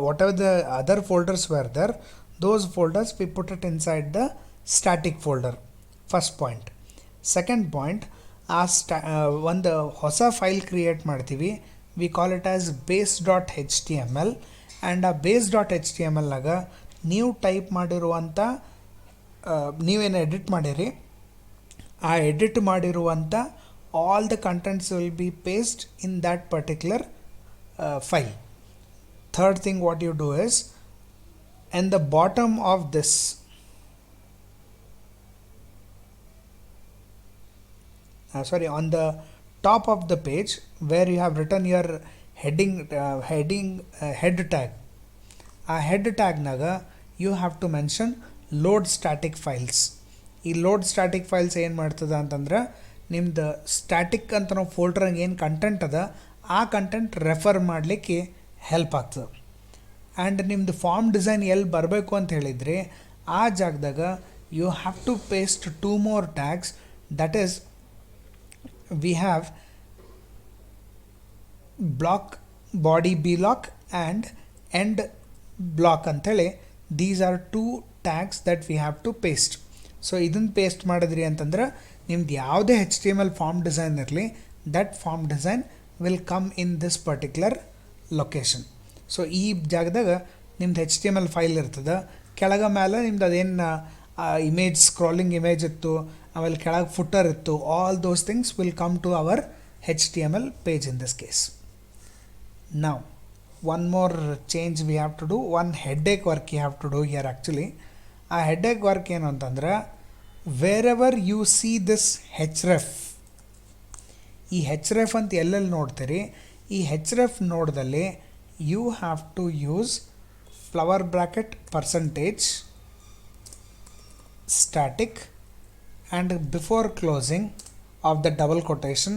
whatever the other folders were there, those folders we put it inside the static folder. First point. Second point, ಆ ಒಂದು ಹೊಸ ಫೈಲ್ ಕ್ರಿಯೇಟ್ ಮಾಡ್ತೀವಿ. We call it as base.html, and ಆ base.htmlನಾಗ ನೀವು ಟೈಪ್ ಮಾಡಿರುವಂಥ ನೀವೇನು ಎಡಿಟ್ ಮಾಡಿರಿ ಆ ಎಡಿಟ್ ಮಾಡಿರುವಂಥ all the contents will be paste in that particular file. Third thing what you do is, and the bottom of this on the top of the page where you have written your head tag, ಆ head ಟ್ಯಾಗ್ನಾಗ you have to mention load static files. ಈ load static files ಏನು ಮಾಡ್ತದೆ ಅಂತಂದ್ರೆ ನಿಮ್ದು static ಅಂತ ನಾವು ಫೋಲ್ಡ್ರಾಗ ಏನು ಕಂಟೆಂಟ್ ಅದ ಆ ಕಂಟೆಂಟ್ ರೆಫರ್ ಮಾಡಲಿಕ್ಕೆ ಹೆಲ್ಪ್ ಆಗ್ತದೆ. ಆ್ಯಂಡ್ ನಿಮ್ಮದು ಫಾರ್ಮ್ ಡಿಸೈನ್ ಎಲ್ಲಿ ಬರಬೇಕು ಅಂತ ಹೇಳಿದರೆ ಆ ಜಾಗದಾಗ you have to paste two more tags, that is we have block body block and end block ಅಂಥೇಳಿ these are two tags that we have to paste. So ಇದನ್ನು ಪೇಸ್ಟ್ ಮಾಡಿದ್ರಿ ಅಂತಂದ್ರೆ ನಿಮ್ದು ಯಾವುದೇ HTML ಫಾರ್ಮ್ ಡಿಸೈನ್ ಇರಲಿ, that form design will come in this particular location. So ಈ ಜಾಗದಾಗ ನಿಮ್ದು HTML ಫೈಲ್ ಇರ್ತದೆ, ಕೆಳಗ ಮೇಲೆ ನಿಮ್ದು ಅದೇನು ಇಮೇಜ್ ಸ್ಕ್ರಾಲಿಂಗ್ ಇಮೇಜ್ ಇತ್ತು, ಆಮೇಲೆ ಕೆಳಗೆ ಫುಟರ್ ಇತ್ತು, all those things will come to our HTML page in this case. Now one more change we have to do, one headache work you have to do here actually. ಆ headache work ಏನು ಅಂತಂದ್ರೆ, wherever you see this href, ಈ href ಅಂತ ಎಲ್ಲೆಲ್ಲಿ ನೋಡ್ತೀರಿ, ಈ href ನೋಡ್ದಲ್ಲಿ you have to use flower bracket percentage static and before closing of the double quotation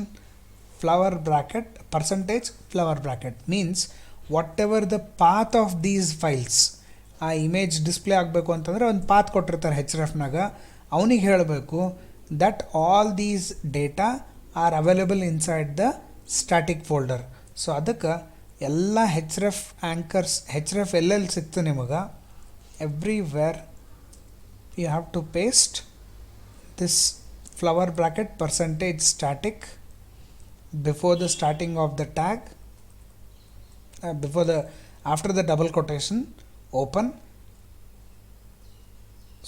flower bracket percentage flower bracket means whatever the path of these files, ಆ image display ಆಗಬೇಕು ಅಂತಂದರೆ ಒಂದು path ಕೊಟ್ಟಿರ್ತಾರೆ hrefನಾಗ, ಅವನಿಗೆ ಹೇಳಬೇಕು that all these data are available inside the static folder. So ಅದಕ್ಕೆ ಎಲ್ಲ href anchors, href ಎಲ್ಲೆಲ್ಲಿ ಸಿಕ್ತು ನಿಮಗೆ, everywhere you have to paste this flower bracket percentage static before the starting of the tag, after the double quotation open.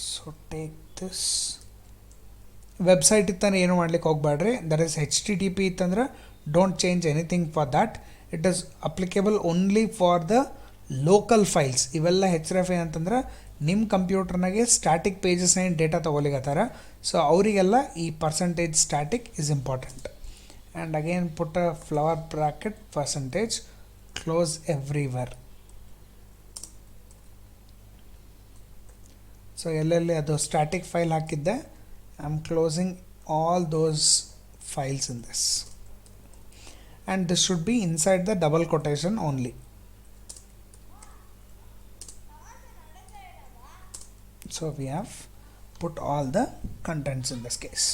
So take this website ಇತ್ತಾನೆ ಏನು ಮಾಡ್ಲಿಕ್ಕೆ ಹೋಗ್ಬೇಡ್ರಿ, that is HTTP ಇತ್ತಂದ್ರೆ don't change anything for that, it is applicable only for the local files. ಇವೆಲ್ಲ href ಏನಂತಂದ್ರೆ ನಿಮ್ಮ ಕಂಪ್ಯೂಟರ್ನಾಗೆ static pages ಏನು ಡೇಟಾ ತೊಗೊಲಿಗತ್ತಾರ, ಸೊ ಅವರಿಗೆಲ್ಲ ಈ percentage static is important. And again put a flower bracket percentage, close everywhere. So ಎಲ್ಲೆಲ್ಲಿ ಅದು ಸ್ಟ್ಯಾಟಿಕ್ ಫೈಲ್ ಹಾಕಿದ್ದೆ, I am closing all those files in this, and this should B inside the double quotation only. So we have put all the contents in this case,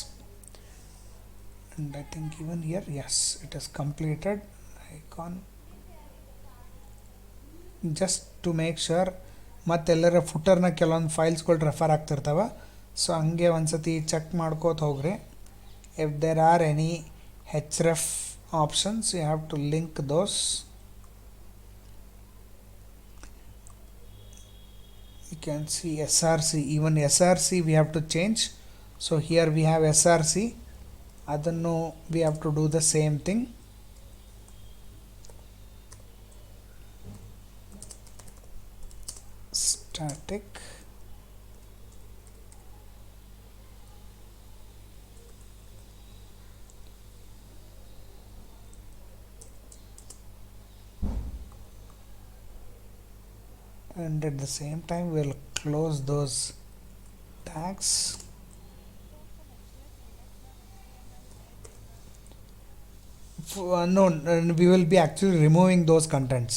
and I think even here, yes, it is completed icon. Just to make sure ಮತ್ತೆಲ್ಲರ ಫುಟರ್ನ ಕೆಲವೊಂದು ಫೈಲ್ಸ್ಗಳು refer ಆಗ್ತಿರ್ತವೆ, so ಹಂಗೆ ಒಂದ್ಸತಿ check ಮಾಡ್ಕೋತ ಹೋಗ್ರಿ. If there are any href options you have to link those. You can see SRC, even SRC we have to change. So here we have SRC, adannu we have to do the same thing. Static and at the same time we'll close those tags. No, we will be actually removing those contents.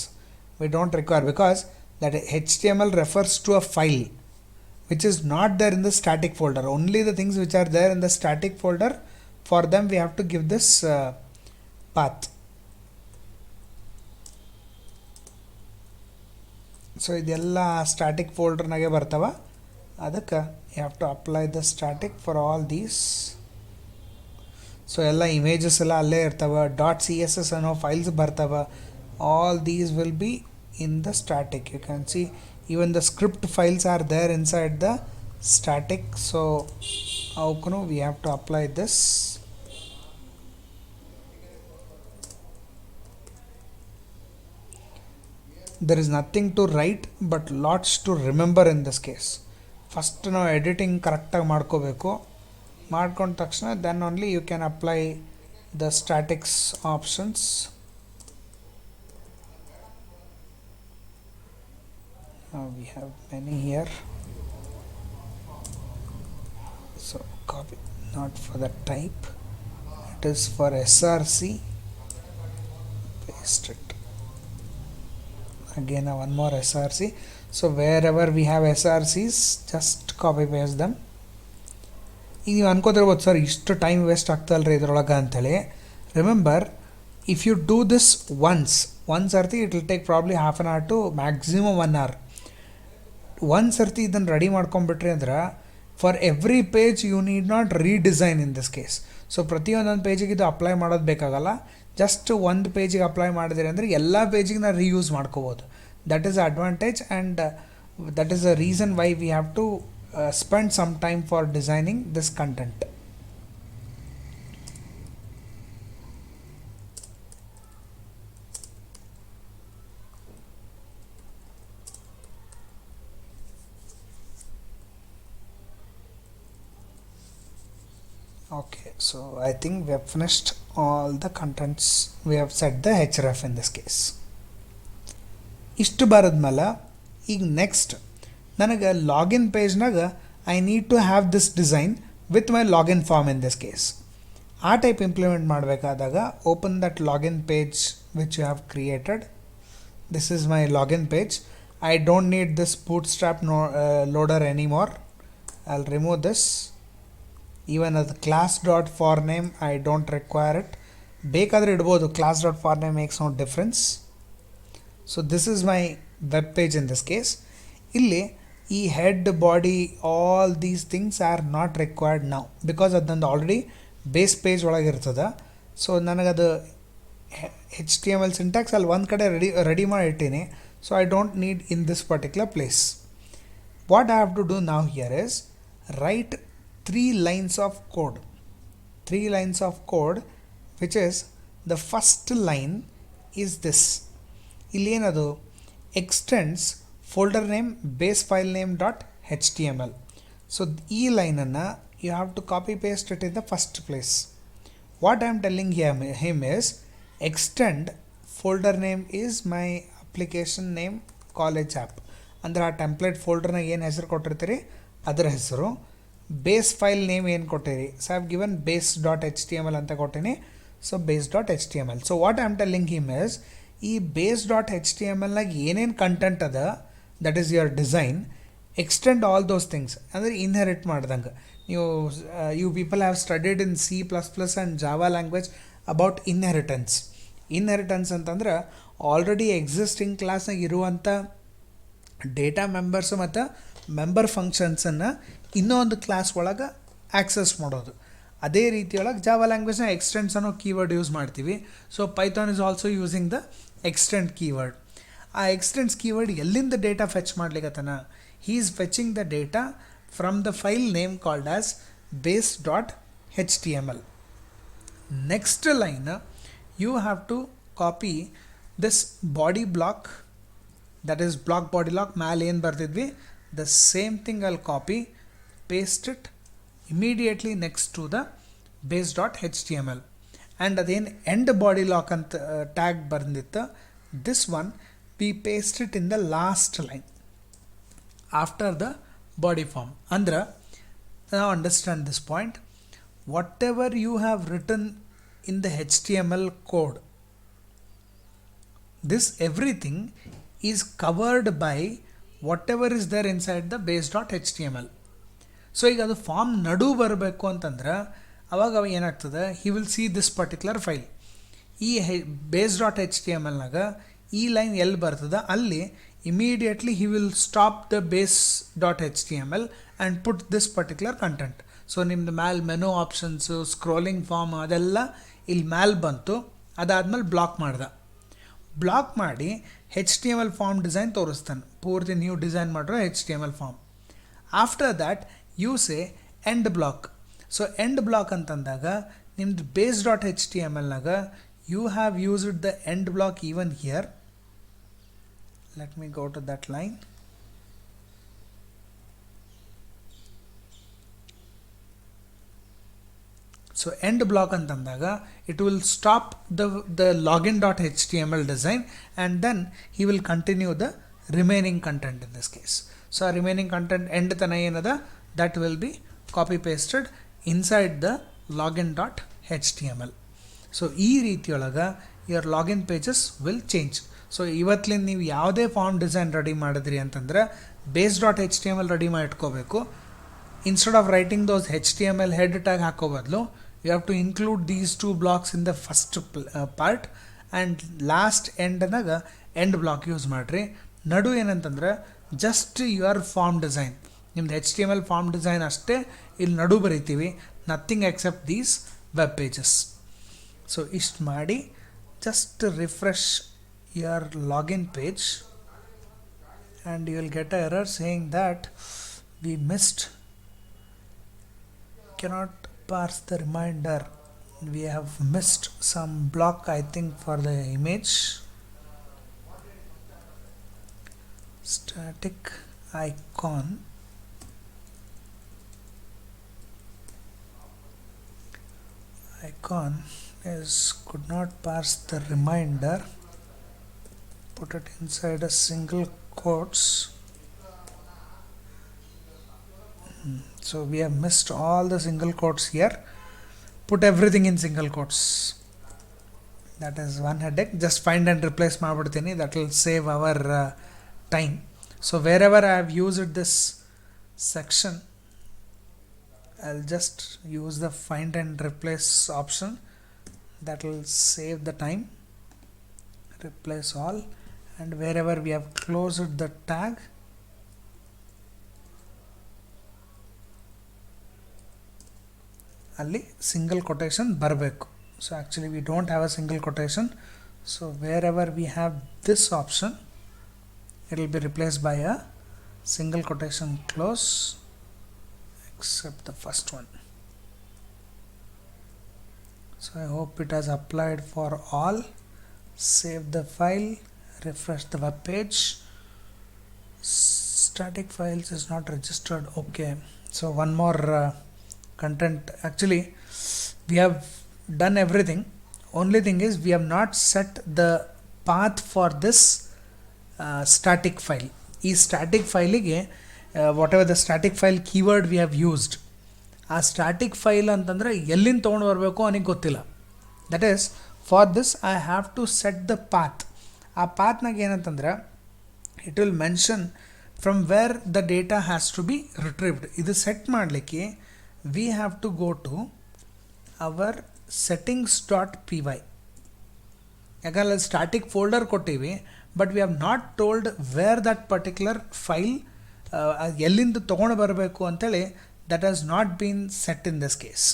We don't require, because that HTML refers to a file which is not there in the static folder. Only the things which are there in the static folder, for them we have to give this path. So ಇದೆಲ್ಲ static ಫೋಲ್ಡರ್ನಾಗೆ ಬರ್ತವೆ, ಅದಕ್ಕೆ you have to apply the static for all these. So ಎಲ್ಲ images ಎಲ್ಲ ಅಲ್ಲೇ ಇರ್ತವೆ, .css ಅನ್ನೋ files ಬರ್ತವೆ, all these will be in the static. You can see even the script files are there inside the static. So ಅವಕ್ಕೂ we have to apply this. There is nothing to write but lots to remember in this case. First ನಾವು editing ಕರೆಕ್ಟಾಗಿ ಮಾಡ್ಕೋಬೇಕು, ಮಾಡ್ಕೊಂಡ ತಕ್ಷಣ then only you can apply the statics options. We have many here, so copy, not for the type, it is for SRC, paste it. Again one more SRC. So wherever we have SRCs, just copy paste them. ಈಗ ನೀವು ಅನ್ಕೋತಿರ್ಬೋದು, sir ಇಷ್ಟು time waste ಆಗ್ತಲ್ರಿ ಇದ್ರೊಳಗೆ ಅಂಥೇಳಿ. Remember, If you do this one sarti, it will take probably half an hour to maximum 1 hour. ಒಂದು ಸರ್ತಿ ಇದನ್ನು ready ಮಾಡ್ಕೊಂಬಿಟ್ರಿ ಅಂದ್ರೆ for every page you need not redesign in this case. So ಪ್ರತಿಯೊಂದೊಂದು ಪೇಜಿಗೆ ಇದು ಅಪ್ಲೈ ಮಾಡೋದು ಬೇಕಾಗಲ್ಲ. ಜಸ್ಟ್ ಒಂದು ಪೇಜಿಗೆ ಅಪ್ಲೈ ಮಾಡಿದಿರಿ ಅಂದರೆ ಎಲ್ಲ ಪೇಜಿಗೆ ನಾವು ರೀಯೂಸ್ ಮಾಡ್ಕೋಬೋದು. That is advantage and that is the reason why we have to spend some time for designing this content. Okay, so I think we have finished all the contents. We have set the href in this case. ಇಷ್ಟು ಬರದ್ಮೇಲೆ ಈಗ next ನನಗೆ login ಪೇಜ್ನಾಗ I need to have this design with my login form in this case. ಆ type implement ಮಾಡಬೇಕಾದಾಗ open that login page which you have created. This is my login page. I don't need this bootstrap loader anymore. I'll remove this. Even as class dot for name I don't require it. ಬೇಕಾದರೆ ಇಡ್ಬೋದು, class dot for name makes no difference. So this is my web page in this case. ಇಲ್ಲಿ ಈ head body all these things are not required now because ಅದಂದು already base page ಒಳಗೆ ಇರ್ತದೆ. So ನನಗದು HTML syntax ಅಲ್ಲಿ ಒಂದು ಕಡೆ ready ಮಾಡಿ ಇಟ್ಟೀನಿ. So I don't need in this particular place. What I have to do now here is write 3 lines of code. 3 lines of code, which is the first line is this. ಇಲ್ಲಿ ಏನದು extends folder name base file name dot html. So ಈ ಲೈನನ್ನು you have to copy paste it in the first place. What I am telling him is extend folder name is my application name college app. ಅಂದ್ರೆ ಆ template ಫೋಲ್ಡರ್ನಾಗ ಏನು ಹೆಸರು ಕೊಟ್ಟಿರ್ತೀರಿ ಅದರ ಹೆಸರು. Base file name ಏನು ಕೊಟ್ಟಿರಿ, so I have given base dot H T M L ಅಂತ ಕೊಟ್ಟೀನಿ. So base dot H T M L. So what I am telling him is ಈ base dot H T M ಎಲ್ನಾಗ ಏನೇನು content ಅದ that is your design, extend all those things. ಅಂದರೆ inherit ಮಾಡ್ದಂಗೆ ನೀವು you people have studied in C++ and Java language about inheritance. Inheritance ಅಂತಂದ್ರೆ already existing ಕ್ಲಾಸ್ನಾಗ ಇರುವಂಥ ಡೇಟಾ ಮೆಂಬರ್ಸು ಮತ್ತು ಮೆಂಬರ್ ಫಂಕ್ಷನ್ಸನ್ನು ಇನ್ನೂ ಒಂದು ಕ್ಲಾಸ್ ಒಳಗೆ ಆ್ಯಕ್ಸಸ್ ಮಾಡೋದು. ಅದೇ ರೀತಿಯೊಳಗೆ ಜಾವಾ ಲ್ಯಾಂಗ್ವೇಜ್ನ ಎಕ್ಸ್ಟೆಂಡ್ಸ್ ಅನ್ನೋ ಕೀವರ್ಡ್ ಯೂಸ್ ಮಾಡ್ತೀವಿ. So Python is also using the extend keyword. ಆ ಎಕ್ಸ್ಟೆಂಡ್ಸ್ ಕೀವರ್ಡ್ ಎಲ್ಲಿಂದ ಡೇಟಾ ಫೆಚ್ ಮಾಡ್ಲಿಕ್ಕತ್ತಾನ, he is fetching the data from the file name called as base dot H T M L. Next line you have to copy this body block, that is block body lock ಮ್ಯಾಲೆ ಏನು ಬರ್ತಿದ್ವಿ the same thing I'll copy, paste it immediately next to the base.html. and ಅದೇನು end body lock ಅಂತ tag ಬಂದಿತ್ತು, this one we paste it in the last line after the body form. ಅಂದ್ರೆ now understand this point, whatever you have written in the HTML code, this everything is covered by whatever is there inside the base.html. So ಈಗ ಅದು form ನಡು ಬರಬೇಕು ಅಂತಂದ್ರೆ ಅವಾಗ ಏನಾಗ್ತದೆ, he will see this particular file. ಈ base.htmlನಾಗ ಈ line ಎಲ್ಲಿ ಬರ್ತದೆ ಅಲ್ಲಿ immediately he will stop the base.html and put this particular content. So ನಿಮ್ದು ಮ್ಯಾಲೆ ಮೆನು ಆಪ್ಷನ್ಸು, ಸ್ಕ್ರೋಲಿಂಗ್ ಫಾರ್ಮ್ ಅದೆಲ್ಲ ಇಲ್ಲಿ ಮ್ಯಾಲೆ ಬಂತು. ಅದಾದಮೇಲೆ ಬ್ಲಾಕ್ ಮಾಡಿ HTML ಫಾರ್ಮ್ ಡಿಸೈನ್ ತೋರಿಸ್ತಾನೆ, ಪೂರ್ತಿ ನೀವು ಡಿಸೈನ್ ಮಾಡಿರೋ HTML form. After that you say end block. So end block ಅಂತಂದಾಗ ನಿಮ್ದು base dot H T M ಎಲ್ನಾಗ you have used the end block even here. Let me go to that line. So end block ಅಂತಂದಾಗ it will stop the login.html design and then he will continue the remaining content in this case. So our remaining content end ತನ ಏನದ that will be copy pasted inside the login.html. So ಈ ರೀತಿಯೊಳಗೆ your login pages will change. So ಇವತ್ತಲಿಂದ ನೀವು ಯಾವುದೇ form design ready ಮಾಡಿದ್ರಿ ಅಂತಂದ್ರೆ base.html ready ಮಾಡಿ ಇಟ್ಕೋಬೇಕು. Instead of writing those HTML head tag ಹಾಕೋ ಬದಲು you have to include these two blocks in the first part and last ಎಂಡ್ನಾಗ ಎಂಡ್ ಬ್ಲಾಕ್ ಯೂಸ್ ಮಾಡಿರಿ. ನಡು ಏನಂತಂದ್ರೆ ಜಸ್ಟ್ ಯುವರ್ ಫಾರ್ಮ್ ಡಿಸೈನ್, ನಿಮ್ದು HTML ಫಾರ್ಮ್ ಡಿಸೈನ್ ಅಷ್ಟೇ ಇಲ್ಲಿ ನಡು ಬರಿತೀವಿ, nothing except these web pages. So ಇಷ್ಟು ಮಾಡಿ just refresh your login page and you will get an error saying that we missed, cannot parse the reminder, we have missed some block I think for the image. Static icon is could not parse the reminder, put it inside a single quotes. So we have missed all the single quotes here, put everything in single quotes. That is one headache. Just find and replace ಮಾಡ್ಬಿಡ್ತೀನಿ, that will save our time. So wherever I have used this section, I'll just use the find and replace option, that will save the time. Replace all, and wherever we have closed the tag, ಅಲ್ಲಿ single quotation ಬರಬೇಕು. So actually we don't have a single quotation, so wherever we have this option it will be replaced by a single quotation close, except the first one. So I hope it has applied for all. Save the file, refresh the web page. Static files is not registered. Okay, so one more content. Actually we have done everything, only thing is we have not set the path for this static file. ಈ static ಫೈಲಿಗೆ whatever the static file keyword we have used, ಆ static file ಅಂತಂದರೆ ಎಲ್ಲಿಂದ ತೊಗೊಂಡು ಬರಬೇಕು ಅವನಿಗೆ ಗೊತ್ತಿಲ್ಲ. That is for this I have to set the path. ಆ ಪಾತ್ನಾಗ ಏನಂತಂದ್ರೆ it will mention from where the data has to be retrieved. ಇದು ಸೆಟ್ ಮಾಡಲಿಕ್ಕೆ we have to go to our settings.py. ಯಾಕಂದ್ರೆ ಸ್ಟ್ಯಾಟಿಕ್ ಫೋಲ್ಡರ್ ಕೊಟ್ಟಿವಿ, but we have not told where that particular file ಎಲ್ಲಿಂದ ತೊಗೊಂಡು ಬರಬೇಕು ಅಂತೇಳಿ, that has not been set in this case.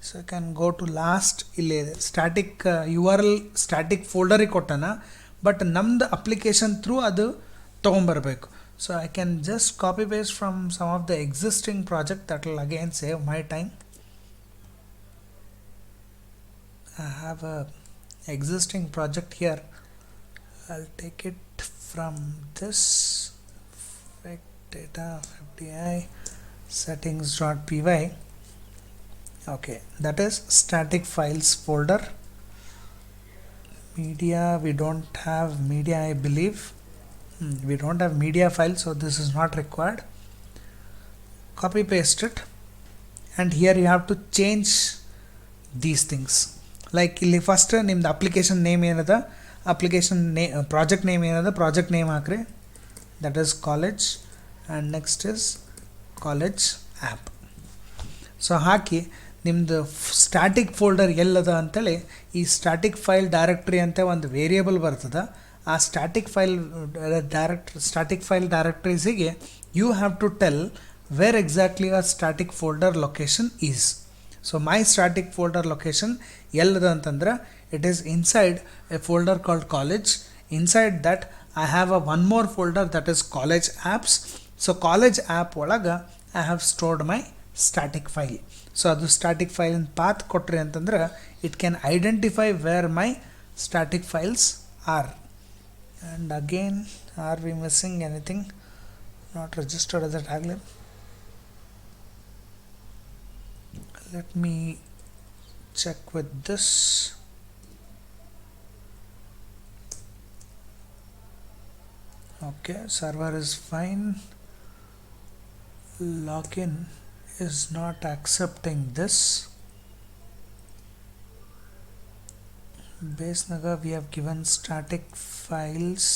So you can go to last, ಇಲ್ಲಿ static URL static ಫೋಲ್ಡರಿಗೆ ಕೊಟ್ಟನ, but ನಮ್ದು ಅಪ್ಲಿಕೇಶನ್ ಥ್ರೂ ಅದು ತೊಗೊಂಬರಬೇಕು. So I can just copy paste from some of the existing project, that will again save my time. I have a existing project here. I'll take it from this data FDI settings.py. Okay, that is static files folder. Media, we don't have media, I believe. We don't have media file, so this is not required. Copy paste it, and here you have to change these things. Like ಇಲ್ಲಿ first ನಿಮ್ದು application name ಏನದ, application project name ಏನದ, project name ಹಾಕ್ರಿ, that is college, and next is college app. So ಹಾಕಿ ನಿಮ್ಮದು static folder ಎಲ್ಲದ ಅಂತೇಳಿ ಈ ಸ್ಟ್ಯಾಟಿಕ್ ಫೈಲ್ ಡೈರೆಕ್ಟ್ರಿ ಅಂತ ಒಂದು ವೇರಿಯೇಬಲ್ ಬರ್ತದೆ. ಆ ಸ್ಟ್ಯಾಟಿಕ್ ಫೈಲ್ ಡೈರೆಕ್ಟ್ರೀಸಿಗೆ you have to tell where exactly ಆ static folder location is. So my static folder location ಎಲ್ಲದ ಅಂತಂದ್ರೆ it is inside a folder called college. Inside that I have a one more folder that is college apps. So college app olaga I have stored my static file. So adu static file in path kottri antandre it can identify where my static files are. And again, are we missing anything not registered as a tagline? Let me check with this. Okay, server is fine. Login is not accepting this. Base naga we have given static files.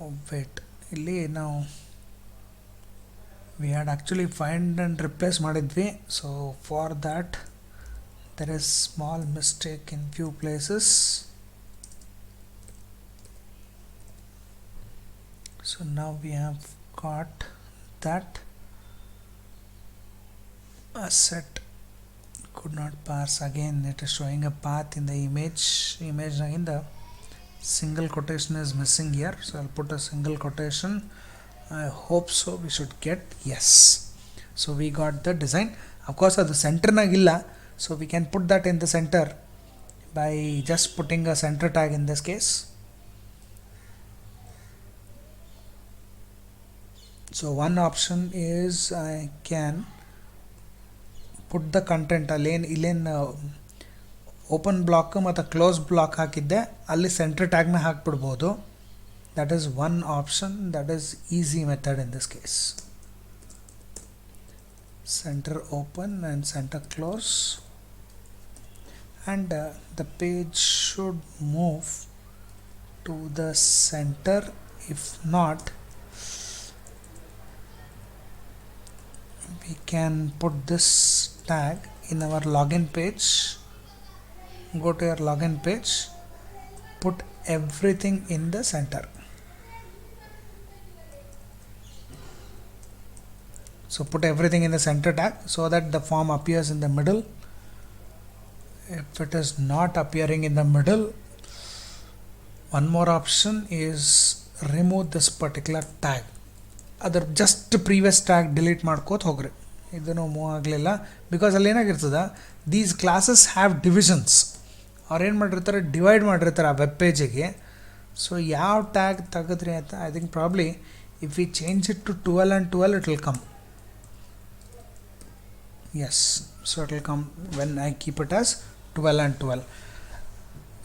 Oh wait, illi now we had actually find and replace ಮಾಡಿದ್ವಿ. So for that there is small mistake in few places. So now we have got that asset could not pass. Again it is showing a path in the image in the single quotation is missing here, so I'll put a single quotation. I hope so we should get yes. So we got the design. Of course at the center nagilla, so we can put that in the center by just putting a center tag in this case. So one option is I can put the content ಇಲ್ಲೇನು open block ಮತ್ತು close block ಹಾಕಿದ್ದೆ ಅಲ್ಲಿ centre ಟ್ಯಾಗ್ನ ಹಾಕ್ಬಿಡ್ಬೋದು. that is one option, that is easy method in this case. Center open and center close, and the page should move to the center. If not, we can put this tag in our login page. Go to your login page, put everything in the center. So put everything in the center tag so that the form appears in the middle. If it is not appearing in the middle, one more option is remove this particular tag. ಅದರ just previous tag delete ಮಾಡ್ಕೋತ ಹೋಗ್ರಿ. ಇದನ್ನು move ಆಗಲಿಲ್ಲ because ಅಲ್ಲಿ ಏನಾಗಿರ್ತದೆ, these classes have divisions. ಅವ್ರು ಏನು ಮಾಡಿರ್ತಾರೆ, ಡಿವೈಡ್ ಮಾಡಿರ್ತಾರೆ ಆ ವೆಬ್ ಪೇಜಿಗೆ. ಸೊ ಯಾವ ಟ್ಯಾಗ್ ತೆಗೆದ್ರಿ ಅಂತ I think probably if we change it to 12 and 12 it will come. yes, so it will come when I keep it as 12 and 12.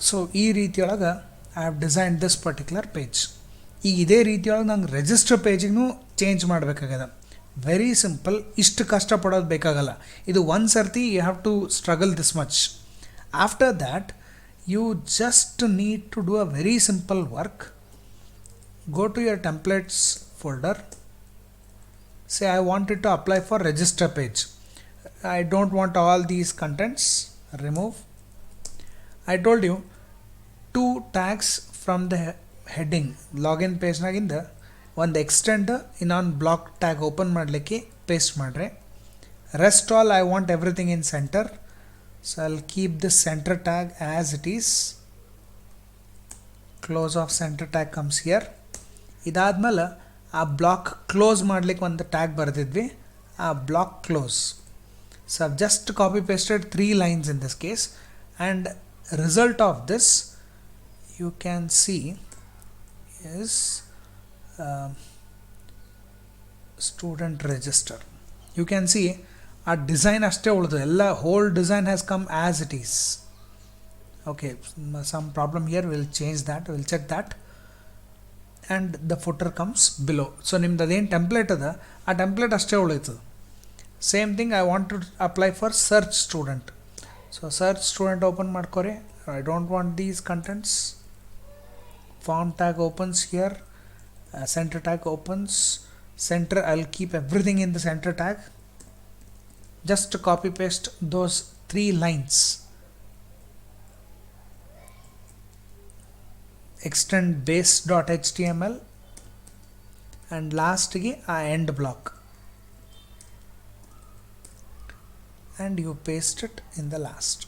so ಈ ರೀತಿಯೊಳಗೆ I have designed this particular page. ಈಗ ಇದೇ ರೀತಿಯೊಳಗೆ ನಂಗೆ register ಪೇಜಿಗೂ change ಮಾಡಬೇಕಾಗದ. Very simple, ಇಷ್ಟು ಕಷ್ಟಪಡೋದು ಬೇಕಾಗಲ್ಲ. ಇದು ಒಂದು ಸರ್ತಿ you have to struggle this much. After that you just need to do a very simple work. Go to your templates folder. say I wanted to apply for register page. I don't want all these contents. Remove. I told you two tags from the heading login page naginda ಒಂದು extend ಇನ್ನೊಂದು block tag open ಮಾಡಲಿಕ್ಕೆ paste ಮಾಡ್ರೆ. rest all I want everything in center, so I'll keep this center tag as it is. close of center tag comes here. ಇದಾದ್ಮೇಲೆ ಆ block close ಮಾಡ್ಲಿಕ್ಕೆ ಒಂದು tag ಬರೆದಿದ್ವಿ, ಆ block close. so I've just copy pasted 3 lines in this case, and result of this you can see is student register. you can see our design ಅಷ್ಟೇ ಉಳಿದು ಎಲ್ಲ whole design has come as it is. okay, some problem here, we'll change that, we'll check that. and the footer comes below. so ನಿಮ್ದು ಅದೇನು template ಅದ ಆ template ಅಷ್ಟೇ ಉಳಿತದೆ. Same thing I want to apply for search student. So search student open ಮಾಡ್ಕೊರಿ. I don't want these contents. Form tag opens here, center tag opens. Center, I'll keep everything in the center tag. just copy paste those 3 lines. extend base.html and last ಗೆ ಆ end block, and you paste it in the last.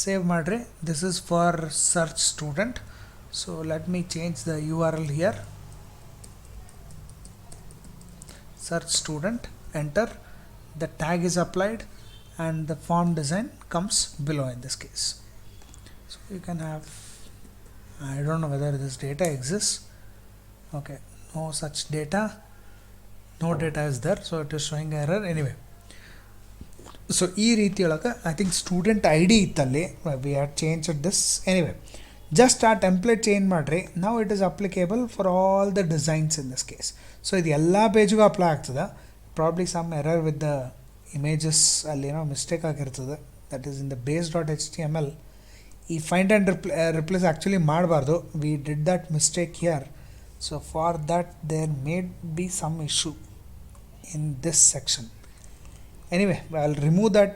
save ಮಾಡ್ರಿ. this is for search student. so let me change the URL here. search student, enter, the tag is applied and the form design comes below in this case. so you can have, I don't know whether this data exists. okay, no such data, no data is there, so it is showing error anyway. so ಈ ರೀತಿಯೊಳಗೆ I think student I D ಇತ್ತಲ್ಲಿ we had change this. Anyway, just ಆ template change ಮಾಡಿರಿ. ನಾವು it is applicable for all the designs in this case. So ಇದು ಎಲ್ಲ ಪೇಜ್ಗೂ apply ಆಗ್ತದೆ. Probably some error with the images, ಅಲ್ಲೇನೋ mistake ಆಗಿರ್ತದೆ. That is in the base.html. ಈ ಫೈಂಡ್ ಆ್ಯಂಡ್ ರಿಪ್ಲೇಸ್ ಆ್ಯಕ್ಚುಲಿ ಮಾಡಬಾರ್ದು. We did that mistake here. So for that there made be some issue. in this section. Anyway, I'll remove that.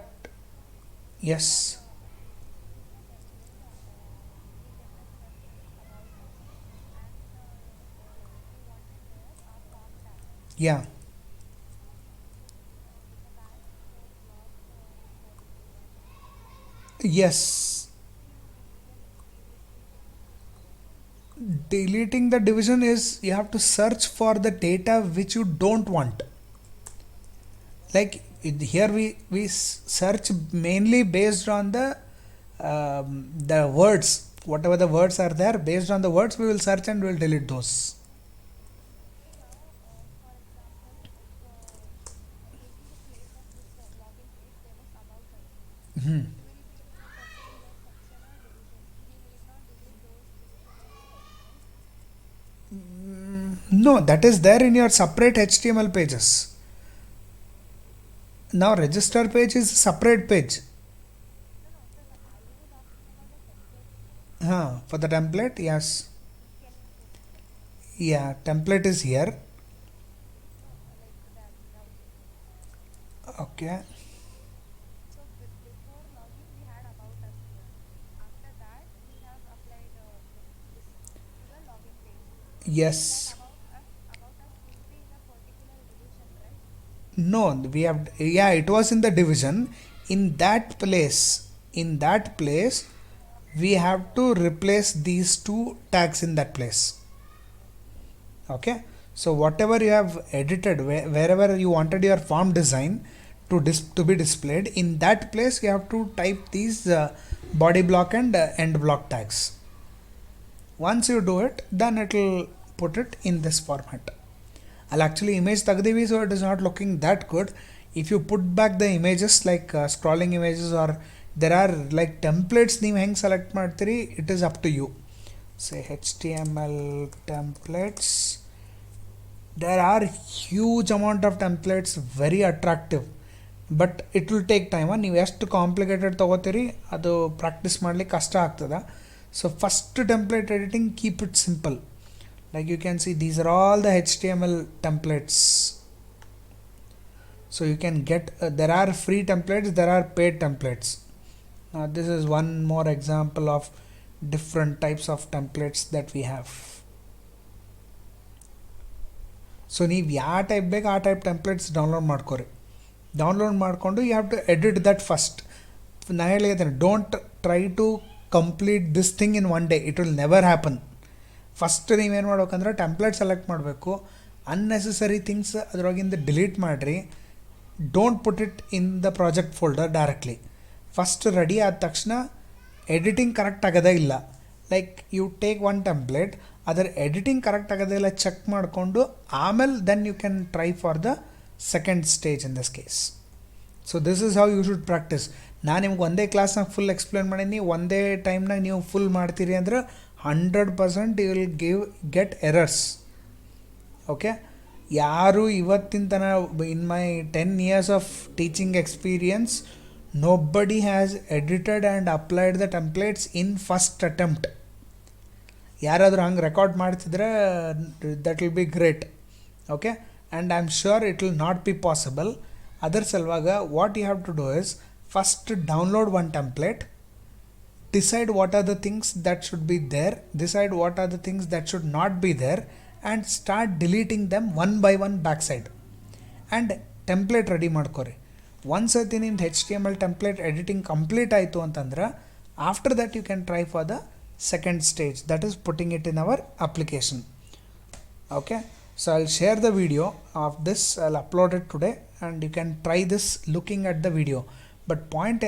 Yes. Yeah. Yes. Deleting the division is you have to search for the data which you don't want. Like here we search mainly based on the words, whatever the words are there, based on the words we will search and we will delete those. Mhm. No, that is there in your separate HTML pages. Now register page is a separate page. For the template, yes. Yeah, template is here. Okay. Yes. No, we have, yeah, it was in the division. In that place, we have to replace these two tags in that place. Okay. So whatever you have edited, wherever you wanted your form design to be displayed, in that place you have to type these body block and end block tags. Once you do it, then it will put it in this format. I'll actually image tagdivi, so it is not looking that good. If you put back the images like scrolling images, or there are like templates ನೀವು ಹೆಂಗೆ select ಮಾಡ್ತೀರಿ, it is up to you. Say HTML templates. There are huge amount of templates, very attractive, but it will take time. ನೀವು ಎಷ್ಟು complicated ತೊಗೋತೀರಿ ಅದು practice ಮಾಡ್ಲಿಕ್ಕೆ ಕಷ್ಟ ಆಗ್ತದೆ. So first template editing, keep it simple. Like you can see, these are all the HTML templates. So you can get there are free templates, there are paid templates. Now this is one more example of different types of templates that we have. So ನೀವು ಯಾವ type ಬೇಕು ಆ type templates download ಮಾಡ್ಕೊರಿ. Download ಮಾಡಿಕೊಂಡು you have to edit that first. ನಾ ಹೇಳಿದ್ದೇನೆ, don't try to complete this thing in one day, it will never happen. First ನೀವೇನು ಮಾಡ್ಬೇಕಂದ್ರೆ ಟೆಂಪ್ಲೇಟ್ ಸೆಲೆಕ್ಟ್ ಮಾಡಬೇಕು, ಅನ್ನೆಸೆಸರಿ ಥಿಂಗ್ಸ್ ಅದರೊಳಗಿಂದ ಡಿಲೀಟ್ ಮಾಡಿರಿ. Don't put it in the project folder directly. First ready ಆದ ತಕ್ಷಣ editing correct ಆಗೋದೇ ಇಲ್ಲ. Like you take one template, ಅದರ ಎಡಿಟಿಂಗ್ ಕರೆಕ್ಟ್ ಆಗೋದೇ ಇಲ್ಲ ಚೆಕ್ ಮಾಡಿಕೊಂಡು ಆಮೇಲೆ then you can try for the second stage in this case. So this is how you should practise. ನಾನು ನಿಮ್ಗೆ ಒಂದೇ ಕ್ಲಾಸ್ನಾಗ ಫುಲ್ ಎಕ್ಸ್ಪ್ಲೇನ್ ಮಾಡೀನಿ, ಒಂದೇ ಟೈಮ್ನಾಗ ನೀವು ಫುಲ್ ಮಾಡ್ತೀರಿ ಅಂದ್ರೆ 100% you will get errors. Okay, ಯಾರು ಇವತ್ತಿನ ತನಕ in my 10 years of teaching experience, nobody has edited and applied the templates in first attempt. ಯಾರಾದರೂ ಹಂಗೆ ರೆಕಾರ್ಡ್ ಮಾಡ್ತಿದ್ರೆ that will be great. Okay, and I am sure it will not be possible. ಅದರ ಸಲುವಾಗ what you have to do is, first download one template, decide what are the things that should be there, decide what are the things that should not be there, and start deleting them one by one backside. And template ready ಮಾಡ್ಕೊರಿ. ಒಂದ್ಸತಿ ನಿಮ್ದು HTML template editing complete ಆಯಿತು ಅಂತಂದ್ರೆ, after that you can try for the second stage, that is putting it in our application. Okay, so I'll share the video of this, I'll upload it today, and you can try this looking at the video. But point